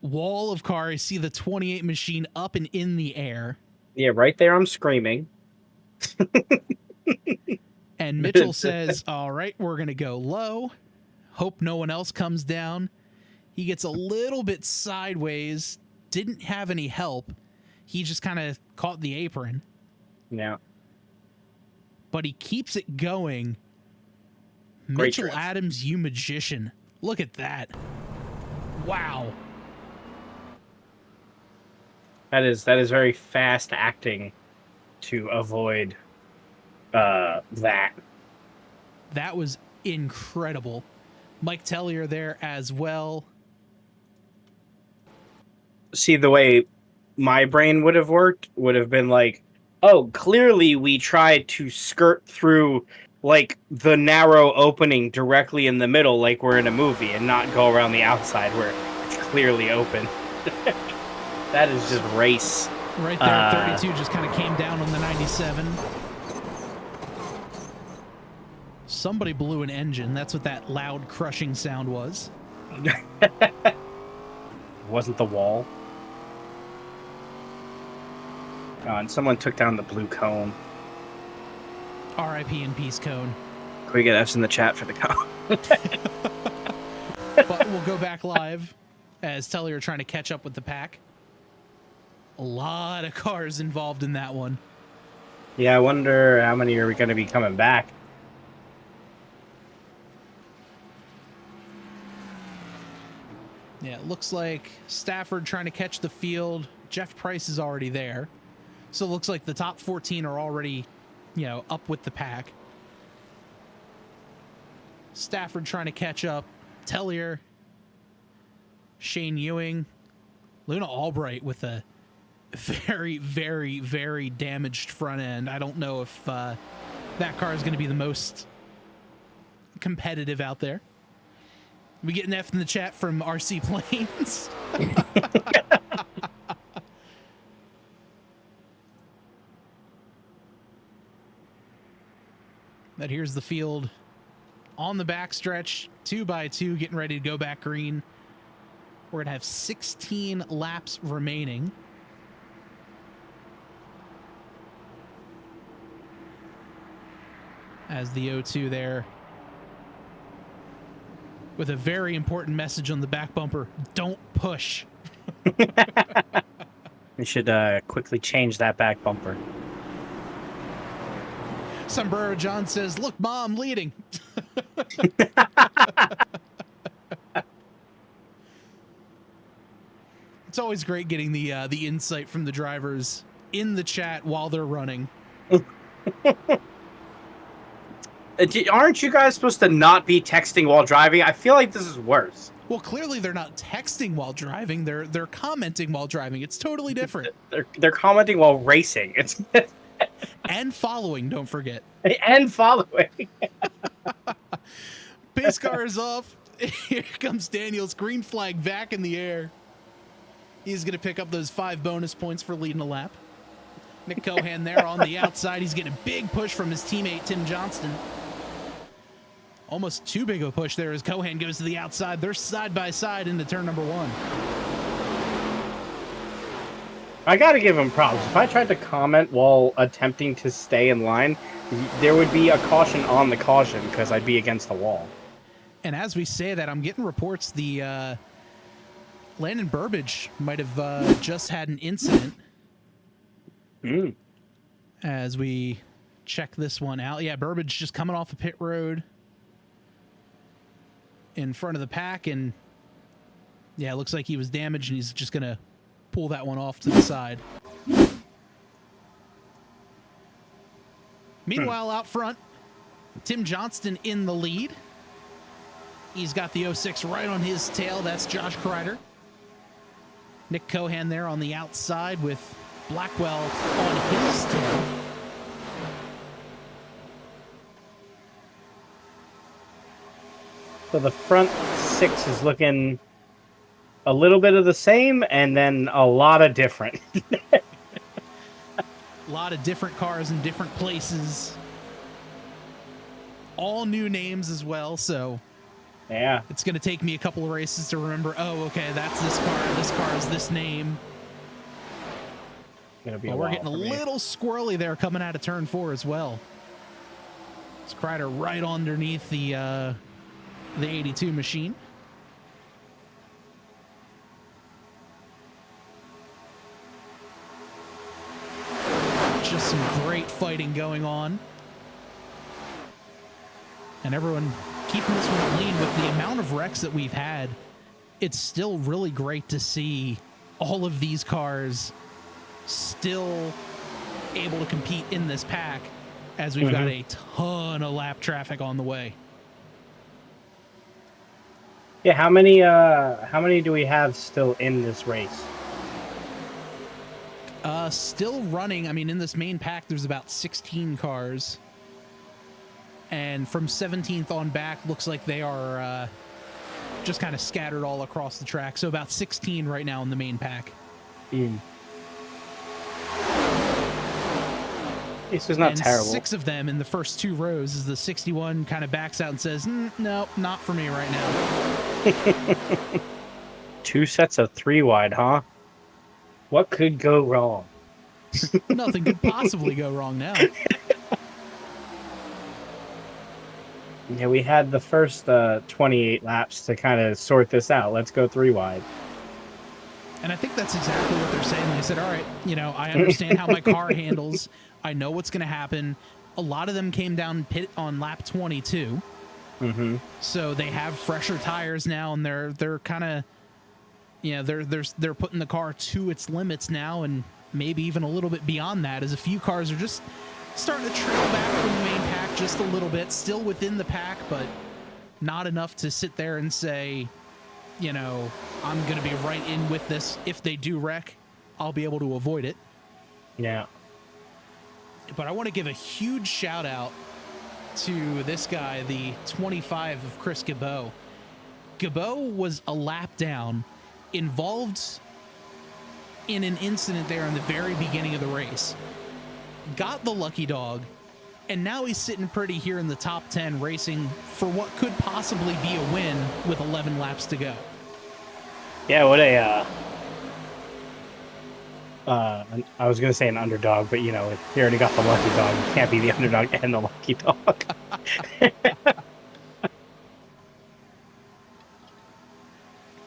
Wall of cars. See the 28 machine up and in the air. Yeah, right there I'm screaming. And Mitchell says, all right, we're going to go low. Hope no one else comes down. He gets a little bit sideways. Didn't have any help. He just kind of caught the apron. Yeah. But he keeps it going. Great Mitchell drift. Adams, you magician. Look at that. Wow. That is very fast acting to avoid that. That was incredible. Mike Tellier there as well. See, the way my brain would have worked would have been like, oh, clearly we tried to skirt through like the narrow opening directly in the middle like we're in a movie and not go around the outside where it's clearly open. That is just race. Right there, 32 just kind of came down on the 97. Somebody blew an engine. That's what that loud crushing sound was. Wasn't the wall. And someone took down the blue cone. R.I.P. and peace cone. Can we get F's in the chat for the cone? But we'll go back live as Tellier trying to catch up with the pack. A lot of cars involved in that one. Yeah, I wonder how many are going to be coming back. Yeah, it looks like Stafford trying to catch the field. Jeff Price is already there. So it looks like the top 14 are already, up with the pack. Stafford trying to catch up. Tellier. Shane Ewing. Luna Albright with a very, very, very damaged front end. I don't know if that car is going to be the most competitive out there. We get an F in the chat from RC Planes. But here's the field on the backstretch, 2x2, getting ready to go back green. We're going to have 16 laps remaining. As the O2 there with a very important message on the back bumper. Don't push. We should quickly change that back bumper. Sombrero John says, look, Mom, leading. It's always great getting the insight from the drivers in the chat while they're running. Aren't you guys supposed to not be texting while driving? I feel like this is worse. Well, clearly they're not texting while driving. They're commenting while driving. It's totally different. They're commenting while racing. It's and following, don't forget. And following. Pace car is off. Here comes Daniels. Green flag back in the air. He's going to pick up those 5 bonus points for leading a lap. Nick Cohan there on the outside. He's getting a big push from his teammate, Tim Johnston. Almost too big of a push there as Cohan goes to the outside. They're side by side into turn number 1. I gotta give him props. If I tried to comment while attempting to stay in line, there would be a caution on the caution because I'd be against the wall. And as we say that, I'm getting reports the Landon Burbage might have just had an incident. Mm. As we check this one out. Yeah, Burbage just coming off a pit road in front of the pack, and yeah, it looks like he was damaged, and he's just going to pull that one off to the side. Meanwhile, out front, Tim Johnston in the lead. He's got the 06 right on his tail. That's Josh Kreider. Nick Cohan there on the outside with Blackwell on his tail. So the front 6 is looking a little bit of the same, and then a lot of different. A lot of different cars in different places. All new names as well, so Yeah. it's going to take me a couple of races to remember, oh, okay, that's this car. This car is this name. Gonna be But a we're while getting a for me. little squirrely there coming out of turn 4 as well. It's Kreider right underneath the 82 machine. Just some great fighting going on. And everyone keeping this one clean with the amount of wrecks that we've had. It's still really great to see all of these cars still able to compete in this pack as we've got a ton of lap traffic on the way. Yeah, how many do we have still in this race? Still running. I mean, in this main pack, there's about 16 cars. And from 17th on back, looks like they are just kind of scattered all across the track. So about 16 right now in the main pack. This is not and terrible. 6 of them in the first 2 rows as the 61 kind of backs out and says, no, not for me right now. 2 sets of 3 wide, huh? What could go wrong? Nothing could possibly go wrong now. Yeah, we had the first 28 laps to kind of sort this out. Let's go 3 wide. And I think that's exactly what they're saying. They said, all right, I understand how my car handles. I know what's going to happen. A lot of them came down pit on lap 22. So they have fresher tires now, and they're kind of, they're putting the car to its limits now, and maybe even a little bit beyond that, as a few cars are just starting to trail back from the main pack just a little bit, still within the pack, but not enough to sit there and say, I'm going to be right in with this. If they do wreck, I'll be able to avoid it. Yeah. But I want to give a huge shout out to this guy, the 25 of Chris Gabot. Gabot was a lap down, involved in an incident there in the very beginning of the race. Got the lucky dog, and now he's sitting pretty here in the top 10 racing for what could possibly be a win with 11 laps to go. Yeah, what a I was gonna say an underdog, but he already got the lucky dog. You can't be the underdog and the lucky dog.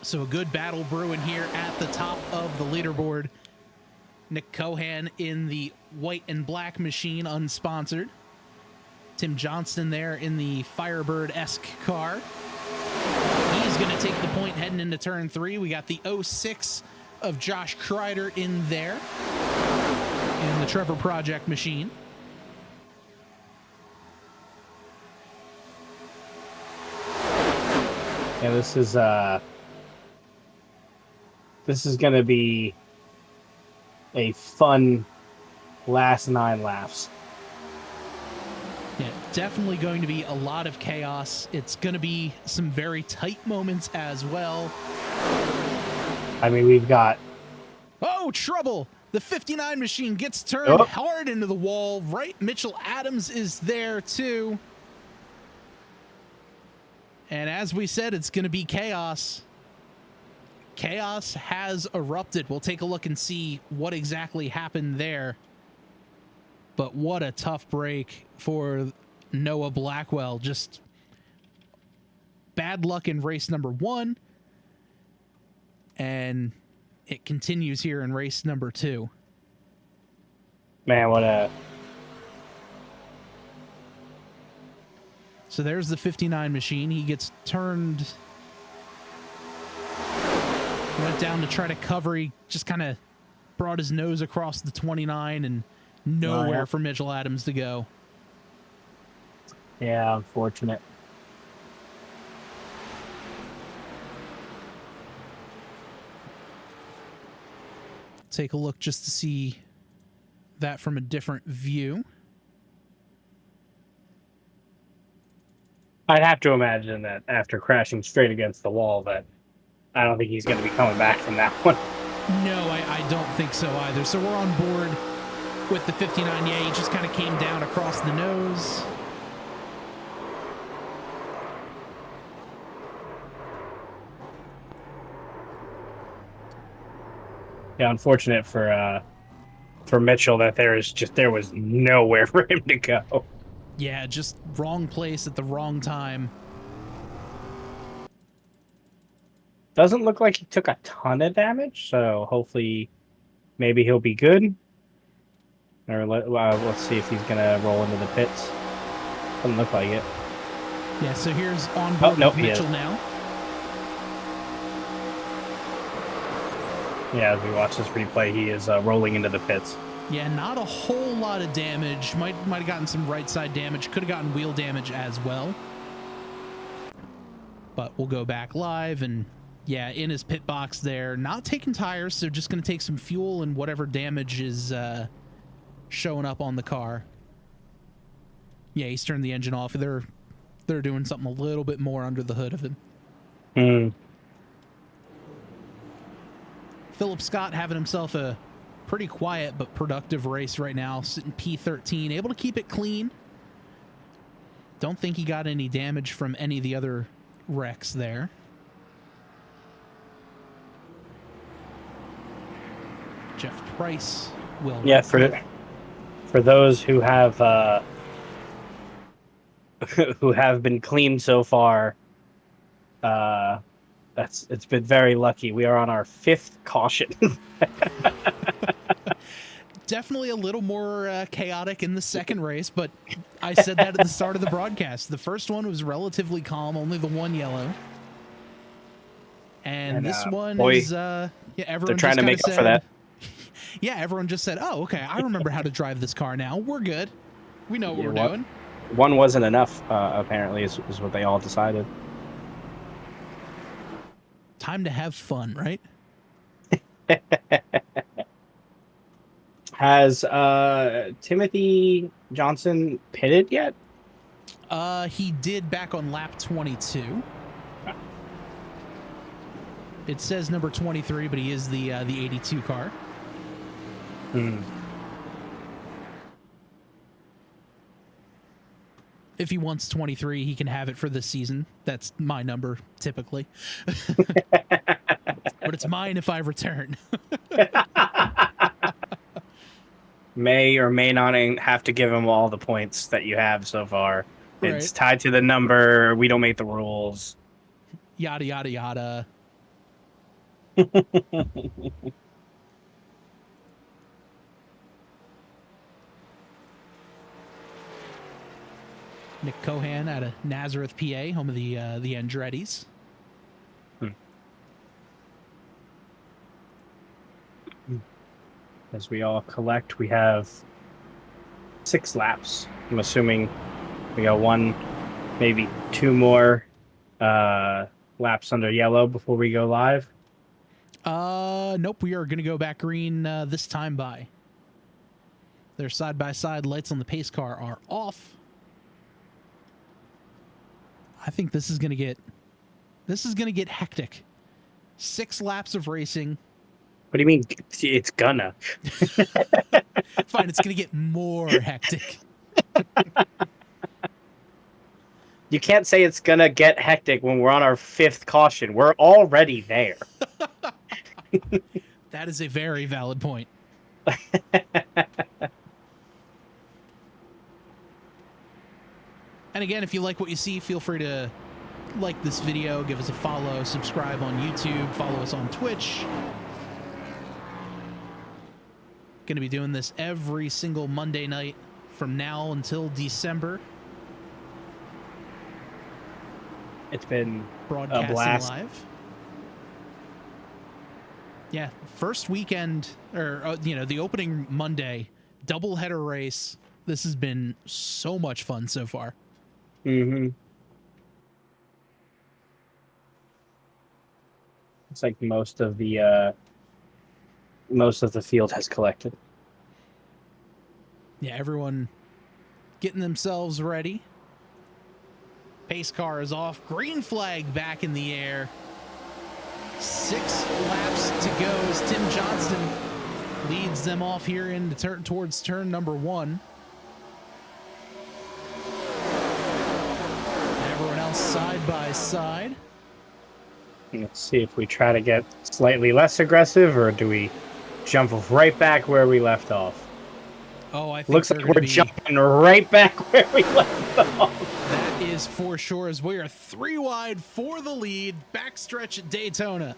So a good battle brewing here at the top of the leaderboard. Nick Cohan in the white and black machine, unsponsored. Tim Johnston there in the Firebird-esque car. He's going to take the point heading into turn 3. We got the 06 of Josh Kreider in there. In the Trevor Project machine. Yeah, this is going to be a fun last 9 laps. Yeah, definitely going to be a lot of chaos. It's going to be some very tight moments as well. I mean, we've got... Oh, trouble! The 59 machine gets turned hard into the wall. Right, Mitchell Adams is there too. And as we said, it's going to be chaos. Chaos has erupted. We'll take a look and see what exactly happened there. But what a tough break for Noah Blackwell. Just bad luck in race number 1. And it continues here in race number 2. Man, what So there's the 59 machine. He gets turned. Went down to try to cover. He just kind of brought his nose across the 29 and nowhere for Mitchell Adams to go. Yeah, unfortunate. Take a look just to see that from a different view. I'd have to imagine that after crashing straight against the wall, that I don't think he's going to be coming back from that one. No, I don't think so either. So we're on board with the 59. Yeah, he just kind of came down across the nose. Yeah, unfortunate for Mitchell that there was nowhere for him to go. Yeah, just wrong place at the wrong time. Doesn't look like he took a ton of damage, so hopefully maybe he'll be good. Or let's see if he's gonna roll into the pits. Doesn't look like it. Yeah, so here's on board with Mitchell now. Yeah, as we watch this replay, he is rolling into the pits. Yeah, not a whole lot of damage. Might have gotten some right side damage. Could have gotten wheel damage as well. But we'll go back live and yeah, in his pit box there. Not taking tires, so just going to take some fuel and whatever damage is showing up on the car. Yeah, he's turned the engine off. They're doing something a little bit more under the hood of him. Philip Scott having himself a pretty quiet but productive race right now, sitting P13, able to keep it clean. Don't think he got any damage from any of the other wrecks there. Jeff Price will. Yeah, for those who have been clean so far, it's been very lucky. We are on our 5th caution. Definitely a little more chaotic in the second race, but I said that at the start of the broadcast. The first one was relatively calm, only the one yellow. And this one is, yeah, everyone they're trying to make up for that. Yeah, everyone just said, oh, okay, I remember how to drive this car now. We're good. We know what we're doing. One wasn't enough, apparently, is what they all decided. Time to have fun, right? Has Timothy Johnson pitted yet? He did back on lap 22. It says number 23, but he is the 82 car. If he wants 23, he can have it for this season. That's my number, typically. But it's mine if I return. May or may not have to give him all the points that you have so far. Right. It's tied to the number. We don't make the rules. Yada, yada, yada. Nick Cohan out of Nazareth, PA, home of the Andrettis. As we all collect, we have 6 laps. I'm assuming we got 1, maybe 2 more laps under yellow before we go live. Nope. We are going to go back green this time by. Their side-by-side lights on the pace car are off. I think this is going to get hectic. 6 laps of racing. What do you mean? It's gonna. Fine, it's going to get more hectic. You can't say it's gonna get hectic when we're on our 5th caution. We're already there. That is a very valid point. And again, if you like what you see, feel free to like this video, give us a follow, subscribe on YouTube, follow us on Twitch. Going to be doing this every single Monday night from now until December. It's been broadcasting a blast. live. Yeah, first weekend, or the opening Monday doubleheader race. This has been so much fun so far. Mm-hmm. It's like most of the field has collected. Yeah, everyone getting themselves ready. Pace car is off. Green flag back in the air. 6 laps to go as Tim Johnston leads them off here into towards turn number 1. Everyone else side by side. Let's see if we try to get slightly less aggressive, or do we jump right back where we left off? Oh, I think Looks like we're jumping right back where we left off. That is for sure, as we are 3 wide for the lead. Backstretch at Daytona.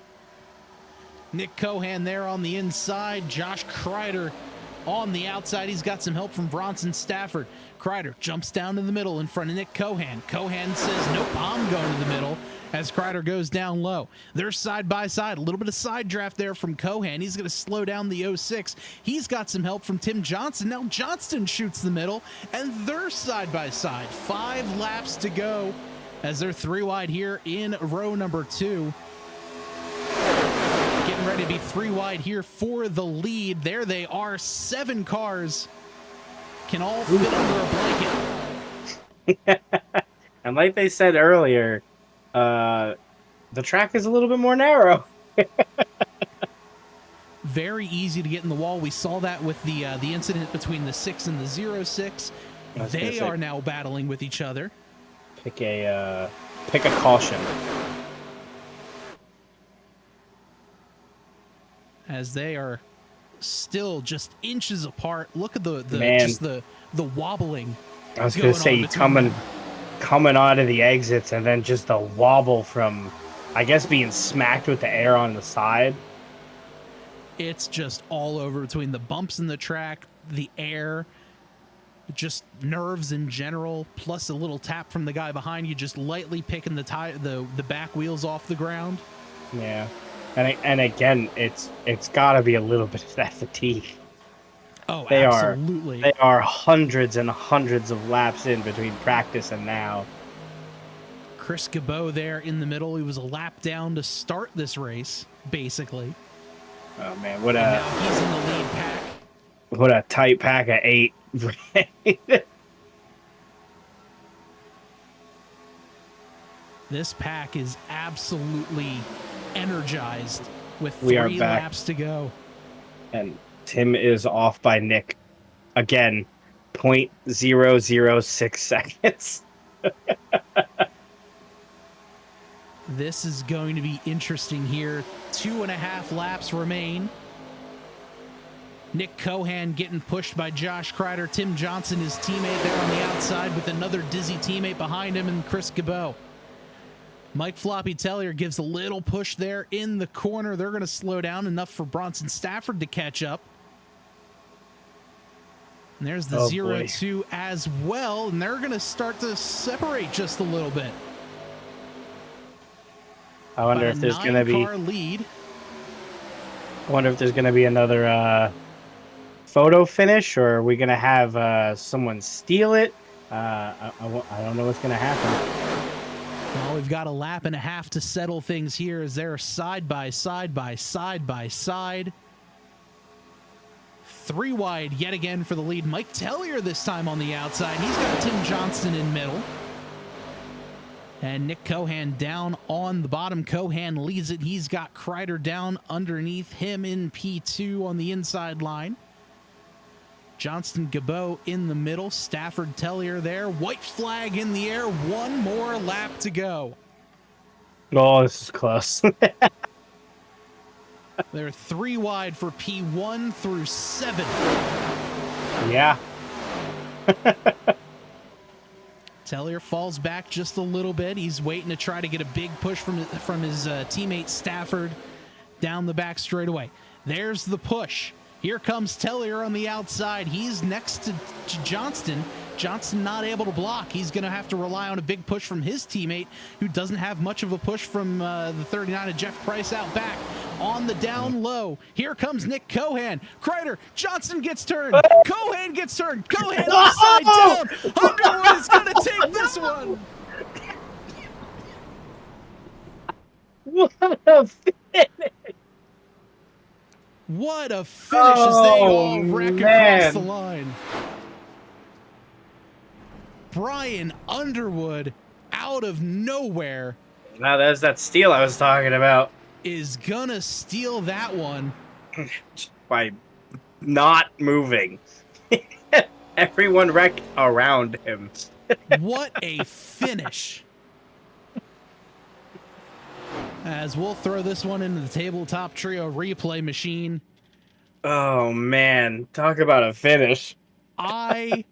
Nick Cohan there on the inside. Josh Kreider on the outside. He's got some help from Bronson Stafford. Kreider jumps down to the middle in front of Nick Cohan. Cohan says, nope, I'm going to the middle, as Kreider goes down low. They're side by side. A little bit of side draft there from Cohan. He's going to slow down the 06. He's got some help from Tim Johnson. Now Johnston shoots the middle, and they're side by side. 5 laps to go as they're 3 wide here in row number 2. Getting ready to be 3 wide here for the lead. There they are. 7 cars can all fit under a blanket. And like they said earlier, the track is a little bit more narrow. Very easy to get in the wall. We saw that with the incident between the 6 and the 06. They are now battling with each other. Pick a caution. As they are still just inches apart. Look at the wobbling. I was going to say, coming out of the exits, and then just the wobble from, I guess, being smacked with the air on the side. It's just all over between the bumps in the track, the air, just nerves in general, plus a little tap from the guy behind you, just lightly picking the back wheels off the ground. Yeah. And again, it's got to be a little bit of that fatigue. Oh, absolutely. They are hundreds and hundreds of laps in between practice and now. Chris Cabot there in the middle. He was a lap down to start this race, basically. Oh man, now he's in the lead pack. What a tight pack of 8. This pack is absolutely energized with 3 laps to go. And Tim is off by Nick. Again, 0.006 seconds. This is going to be interesting here. 2.5 laps remain. Nick Cohan getting pushed by Josh Kreider. Tim Johnson, his teammate there on the outside, with another dizzy teammate behind him, and Chris Cabot. Mike Floppy Tellier gives a little push there in the corner. They're going to slow down enough for Bronson Stafford to catch up. And there's the 0-2 as well, and they're going to start to separate just a little bit. I wonder if there's going to be lead. I wonder if there's going to be another photo finish, or are we going to have someone steal it? I don't know what's going to happen. Well, we've got a lap and a half to settle things here as they're side by side by side by side. 3 wide yet again for the lead. Mike Tellier this time on the outside. He's got Tim Johnston in middle. And Nick Cohan down on the bottom. Cohan leads it. He's got Kreider down underneath him in P2 on the inside line. Johnston Gabot in the middle. Stafford Tellier there. White flag in the air. 1 more lap to go. Oh, this is close. They're 3 wide for P1 through 7. Yeah. Tellier falls back just a little bit. He's waiting to try to get a big push from his teammate Stafford down the back straightaway. There's the push. Here comes Tellier on the outside. He's next to Johnston. Johnson not able to block. He's going to have to rely on a big push from his teammate, who doesn't have much of a push from the 39 of Jeff Price out back. On the down low, here comes Nick Cohan. Kreider, Johnson gets turned. Cohan gets turned. Cohan upside down. Underwood is going to take this one. What a finish! What a finish as they all wreck across the man. line. Brian Underwood, out of nowhere, Now there's that steal I was talking about is gonna steal that one. by not moving. Everyone wrecked around him. What a finish. As we'll throw this one into the tabletop trio replay machine. Oh man, talk about a finish. I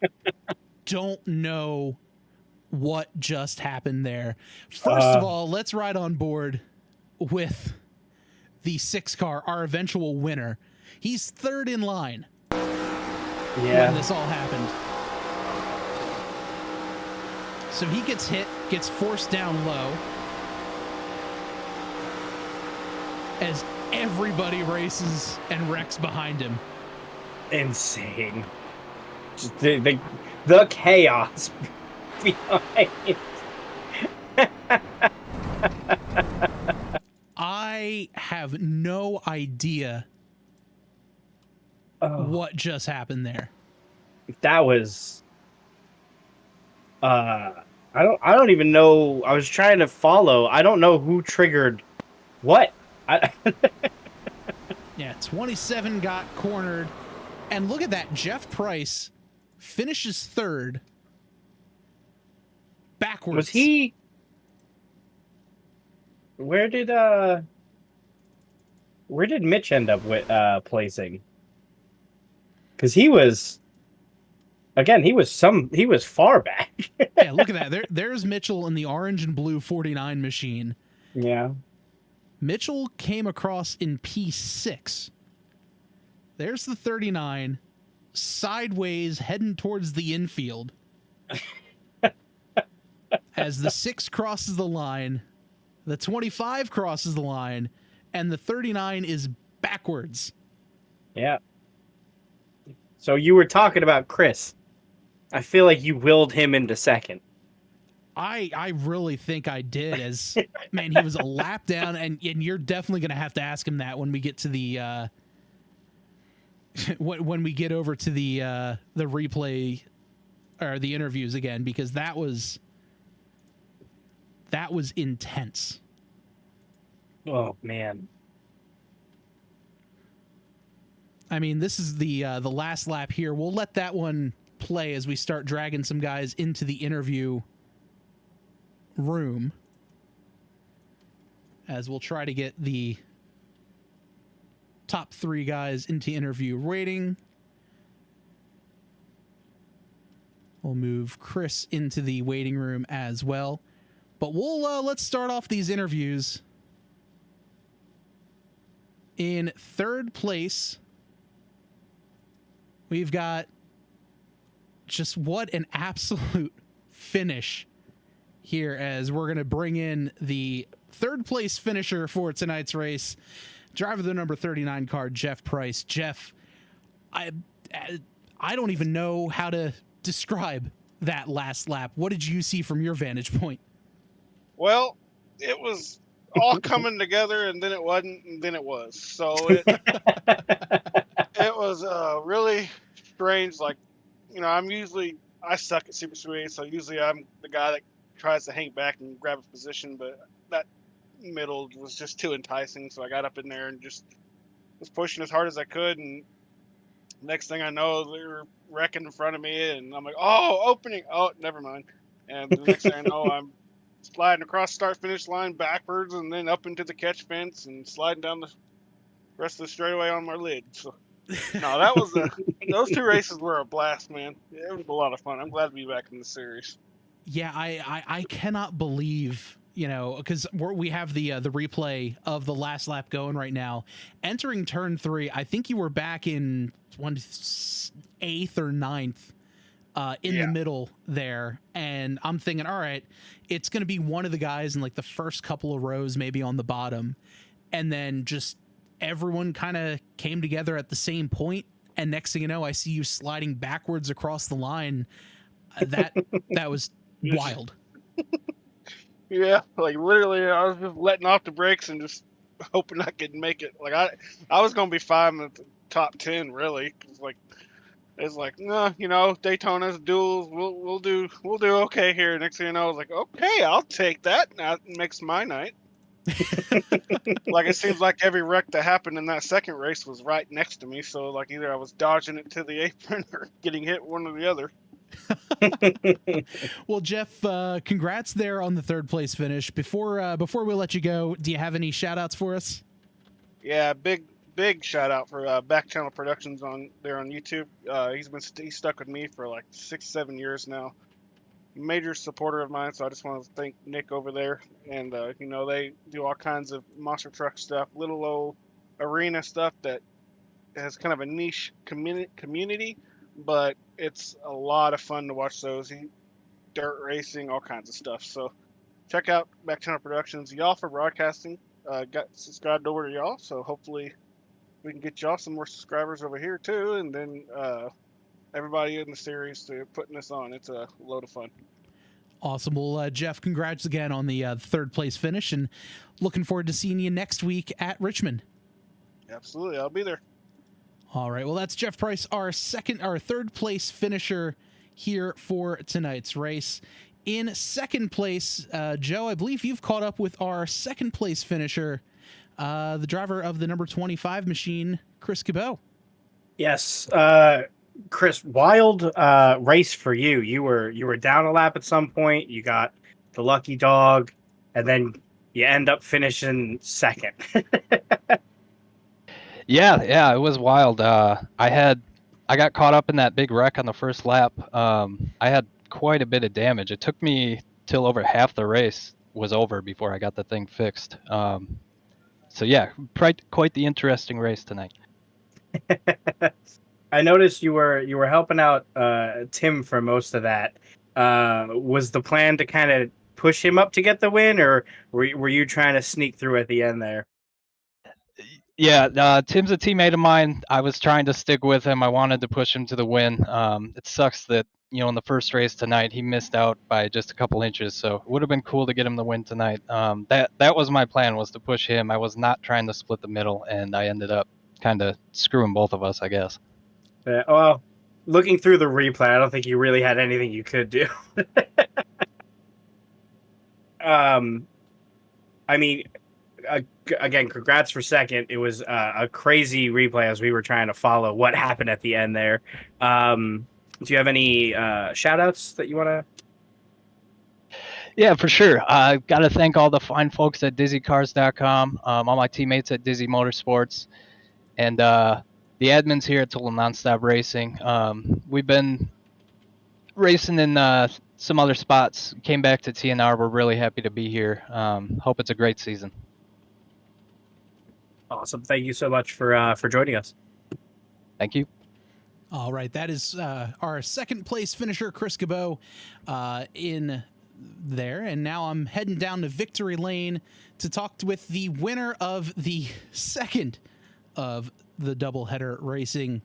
don't know what just happened there. First of all, let's ride on board with the 6 car, our eventual winner. He's third in line when this all happened. So he gets hit, gets forced down low, as everybody races and wrecks behind him. Insane. Just the chaos behind it. I have no idea what just happened there. That was I don't even know. I was trying to follow. I don't know who triggered what. Yeah, 27 got cornered. And look at that. Jeff Price finishes third. Backwards. Was he? Where did Mitch end up with placing? Because he was far back. Yeah, look at that. There's Mitchell in the orange and blue 49 machine. Yeah. Mitchell came across in P6. There's the 39, sideways heading towards the infield. As the 6 crosses the line, the 25 crosses the line, and the 39 is backwards. Yeah. So you were talking about Chris. I feel like you willed him into second. I really think I did, as man, he was a lap down, and you're definitely going to have to ask him that when we get to the when we get over to the replay or the interviews again, because that was intense. Oh man. I mean, this is the last lap here. We'll let that one play as we start dragging some guys into the interview room, as we'll try to get the top 3 guys into interview rating. We'll move Chris into the waiting room as well, but we'll let's start off these interviews. In third place, we've got just what an absolute finish here, as we're going to bring in the third place finisher for tonight's race, driver of the number 39 car, Jeff Price. Jeff, I don't even know how to describe that last lap. What did you see from your vantage point? Well, it was all coming together, and then it wasn't, and then it was. So it was really strange. Like, you know, I suck at Super Speedway, so usually I'm the guy that tries to hang back and grab a position, but that middle was just too enticing, so I got up in there and just was pushing as hard as I could, and next thing I know, they were wrecking in front of me, and I'm like, oh, opening, oh, never mind. And the next thing I know, I'm sliding across start-finish line backwards and then up into the catch fence and sliding down the rest of the straightaway on my lid. So, no, that was those 2 races were a blast, man. It was a lot of fun. I'm glad to be back in the series. Yeah, I cannot believe, you know, because we have the replay of the last lap going right now. Entering turn 3, I think you were back in 8th or 9th in the middle there. And I'm thinking, all right, it's going to be one of the guys in like the first couple of rows, maybe on the bottom. And then just everyone kind of came together at the same point. And next thing you know, I see you sliding backwards across the line. That was wild. Yeah, like literally, I was just letting off the brakes and just hoping I could make it. Like I was gonna be fine with the top 10, really. Cause like it's like, no, you know, Daytona's duels. We'll do okay here. Next thing you know, I was like, okay, I'll take that. That makes my night. Like it seems like every wreck that happened in that second race was right next to me. So like either I was dodging it to the apron or getting hit, one or the other. Well, Jeff, congrats there on the third place finish. Before we let you go, do you have any shout outs for us? Yeah, big shout out for Back Channel Productions on YouTube. He's stuck with me for like 6-7 years now. Major supporter of mine, so I just want to thank Nick over there. And you know, they do all kinds of monster truck stuff, little old arena stuff that has kind of a niche community, but it's a lot of fun to watch those. Dirt racing, all kinds of stuff. So check out Back Channel Productions. Y'all for broadcasting. Got subscribed over to y'all, so hopefully we can get y'all some more subscribers over here too, and then everybody in the series to putting this on. It's a load of fun. Awesome. Well, Jeff, congrats again on the third place finish, and looking forward to seeing you next week at Richmond. Absolutely, I'll be there. All right. Well, that's Jeff Price, our third place finisher here for tonight's race. In second place, Joe, I believe you've caught up with our second place finisher, the driver of the number 25 machine, Chris Cabot. Yes, Chris, wild race for you. You were down a lap at some point. You got the lucky dog, and then you end up finishing second. Yeah, it was wild. I got caught up in that big wreck on the first lap. I had quite a bit of damage. It took me till over half the race was over before I got the thing fixed. So yeah, quite the interesting race tonight. I noticed you were helping out Tim for most of that. Was the plan to kind of push him up to get the win, or were you trying to sneak through at the end there? Yeah, Tim's a teammate of mine. I was trying to stick with him. I wanted to push him to the win. It sucks that, you know, in the first race tonight, he missed out by just a couple inches. So it would have been cool to get him the win tonight. That was my plan, was to push him. I was not trying to split the middle, and I ended up kind of screwing both of us, I guess. Well, looking through the replay, I don't think you really had anything you could do. I mean, again, congrats for second. It was a crazy replay as we were trying to follow what happened at the end there. Do you have any shout outs that you want to? Yeah, for sure. I've got to thank all the fine folks at DizzyCars.com, all my teammates at Dizzy Motorsports, and the admins here at Total Nonstop Racing. We've been racing in some other spots, came back to TNR. We're really happy to be here. Hope it's a great season. Awesome. Thank you so much for joining us. Thank you. All right. That is our second place finisher, Chris Cabot, in there. And now I'm heading down to Victory Lane to talk with the winner of the second of the doubleheader racing,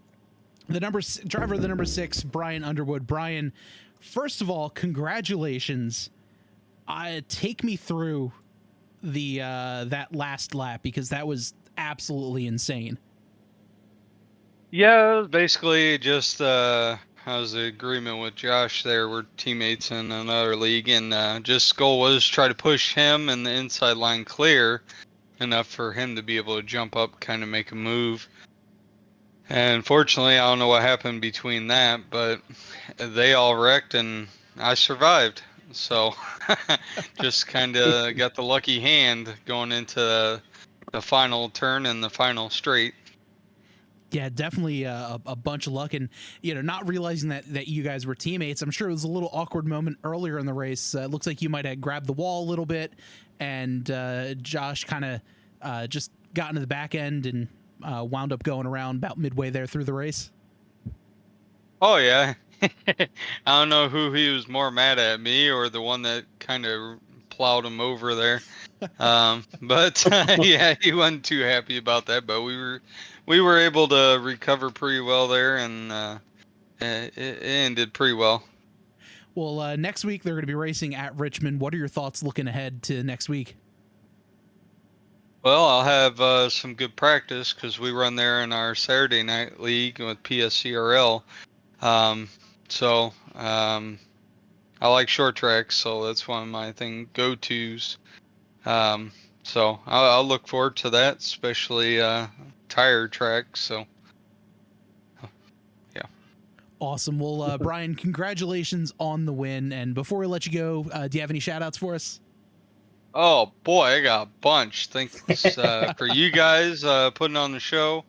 driver of the number 6, Brian Underwood. Brian, first of all, congratulations. Take me through the that last lap, because that was absolutely insane. Yeah, basically just I was in agreement with Josh there. We're teammates in another league, and just goal was try to push him and the inside line clear enough for him to be able to jump up, kind of make a move. And fortunately, I don't know what happened between that, but they all wrecked and I survived. So just kind of got the lucky hand going into the final turn and the final straight. Yeah, definitely a bunch of luck, and not realizing that you guys were teammates. I'm sure it was a little awkward moment earlier in the race. It looks like you might have grabbed the wall a little bit, and Josh kind of just got into the back end and wound up going around about midway there through the race. Oh yeah, I don't know who he was more mad at, me or the one that kind of plowed him over there. But yeah, he wasn't too happy about that. But we were able to recover pretty well there, and it ended pretty well. Well, next week they're going to be racing at Richmond. What are your thoughts looking ahead to next week? Well, I'll have some good practice because we run there in our Saturday night league with PSCRL. I like short tracks, so that's one of my go-tos. So I'll look forward to that, especially tire tracks. So yeah. Awesome. Well, Brian, congratulations on the win. And before we let you go, do you have any shout outs for us? Oh boy, I got a bunch. Thanks for you guys putting on the show.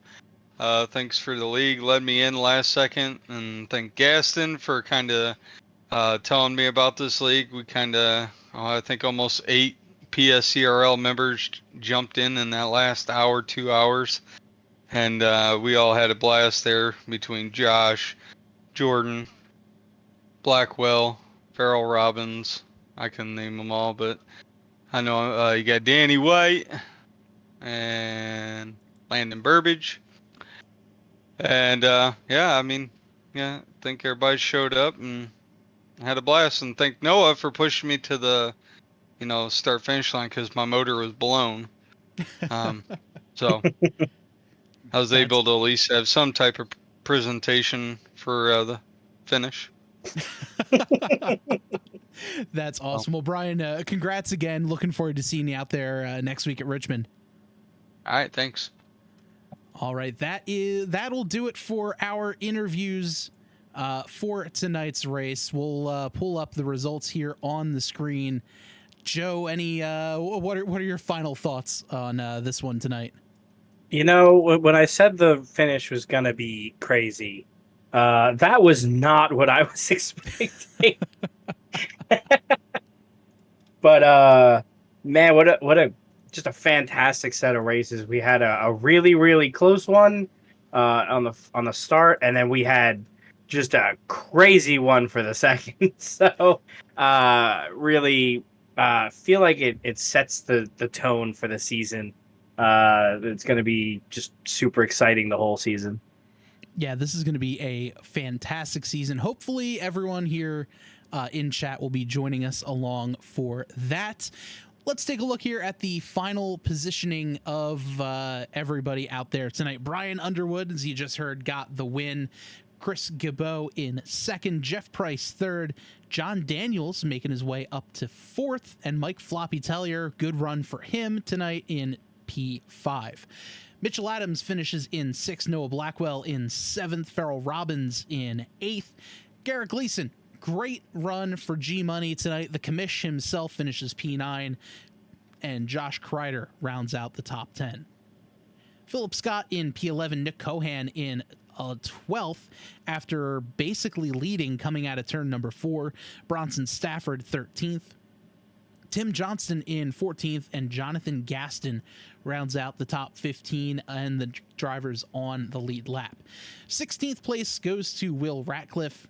Thanks for the league led me in last second, and thank Gaston for kind of telling me about this league. We kind of, I think almost 8 PSCRL members jumped in that last hour, 2 hours, and we all had a blast there between Josh, Jordan, Blackwell, Farrell Robbins. I couldn't name them all, but I know you got Danny White and Landon Burbage. And I think everybody showed up and had a blast. And thank Noah for pushing me to the, start finish line because my motor was blown. So I was able to at least have some type of presentation for the finish. That's awesome. Well, Brian, congrats again. Looking forward to seeing you out there next week at Richmond. All right, thanks. All right, that'll do it for our interviews for tonight's race. We'll pull up the results here on the screen. Joe, what are your final thoughts on this one tonight? When I said the finish was gonna be crazy, that was not what I was expecting. But man, what a just a fantastic set of races. We had a really, really close one on the start, and then we had just a crazy one for the second. So really feel like it sets the tone for the season. It's going to be just super exciting the whole season. Yeah, this is going to be a fantastic season. Hopefully everyone here in chat will be joining us along for that. Let's take a look here at the final positioning of everybody out there tonight. Brian Underwood, as you just heard, got the win. Chris Gibbo in second, Jeff Price third, John Daniels making his way up to fourth, and Mike Floppy Tellier, good run for him tonight in P5. Mitchell Adams finishes in sixth, Noah Blackwell in seventh, Farrell Robbins in eighth, Garrett Gleason, great run for G Money tonight. The commish himself finishes P9, and Josh Kreider rounds out the top 10. Philip Scott in P11, Nick Cohan in 12th after basically leading coming out of turn number 4. Bronson Stafford 13th. Tim Johnston in 14th, and Jonathan Gaston rounds out the top 15 and the drivers on the lead lap. 16th place goes to Will Ratcliffe.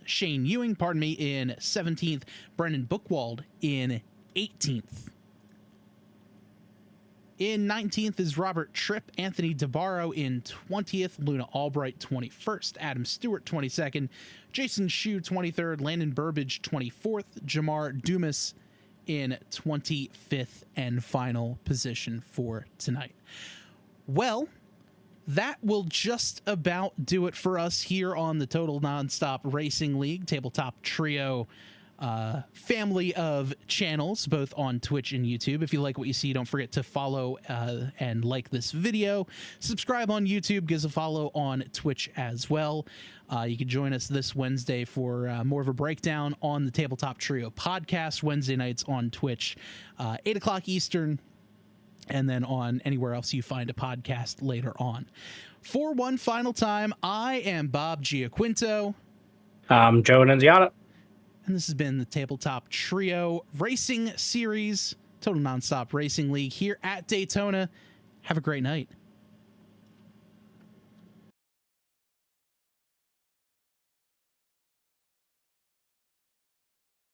Shane Ewing, in 17th. Brendan Bookwald in 18th. In 19th is Robert Tripp. Anthony DeBarro in 20th. Luna Albright 21st. Adam Stewart 22nd. Jason Schue 23rd. Landon Burbage 24th. Jamar Dumas in 25th and final position for tonight. Well, that will just about do it for us here on the Total Nonstop Racing League Tabletop Trio family of channels, both on Twitch and YouTube. If you like what you see, don't forget to follow and like this video. Subscribe on YouTube, give us a follow on Twitch as well. You can join us this Wednesday for more of a breakdown on the Tabletop Trio podcast, Wednesday nights on Twitch, 8 o'clock Eastern, and then on anywhere else you find a podcast later on. For one final time, I am Bob Giaquinto. I'm Joe Nunziata. And this has been the Tabletop Trio Racing Series, Total Nonstop Racing League here at Daytona. Have a great night.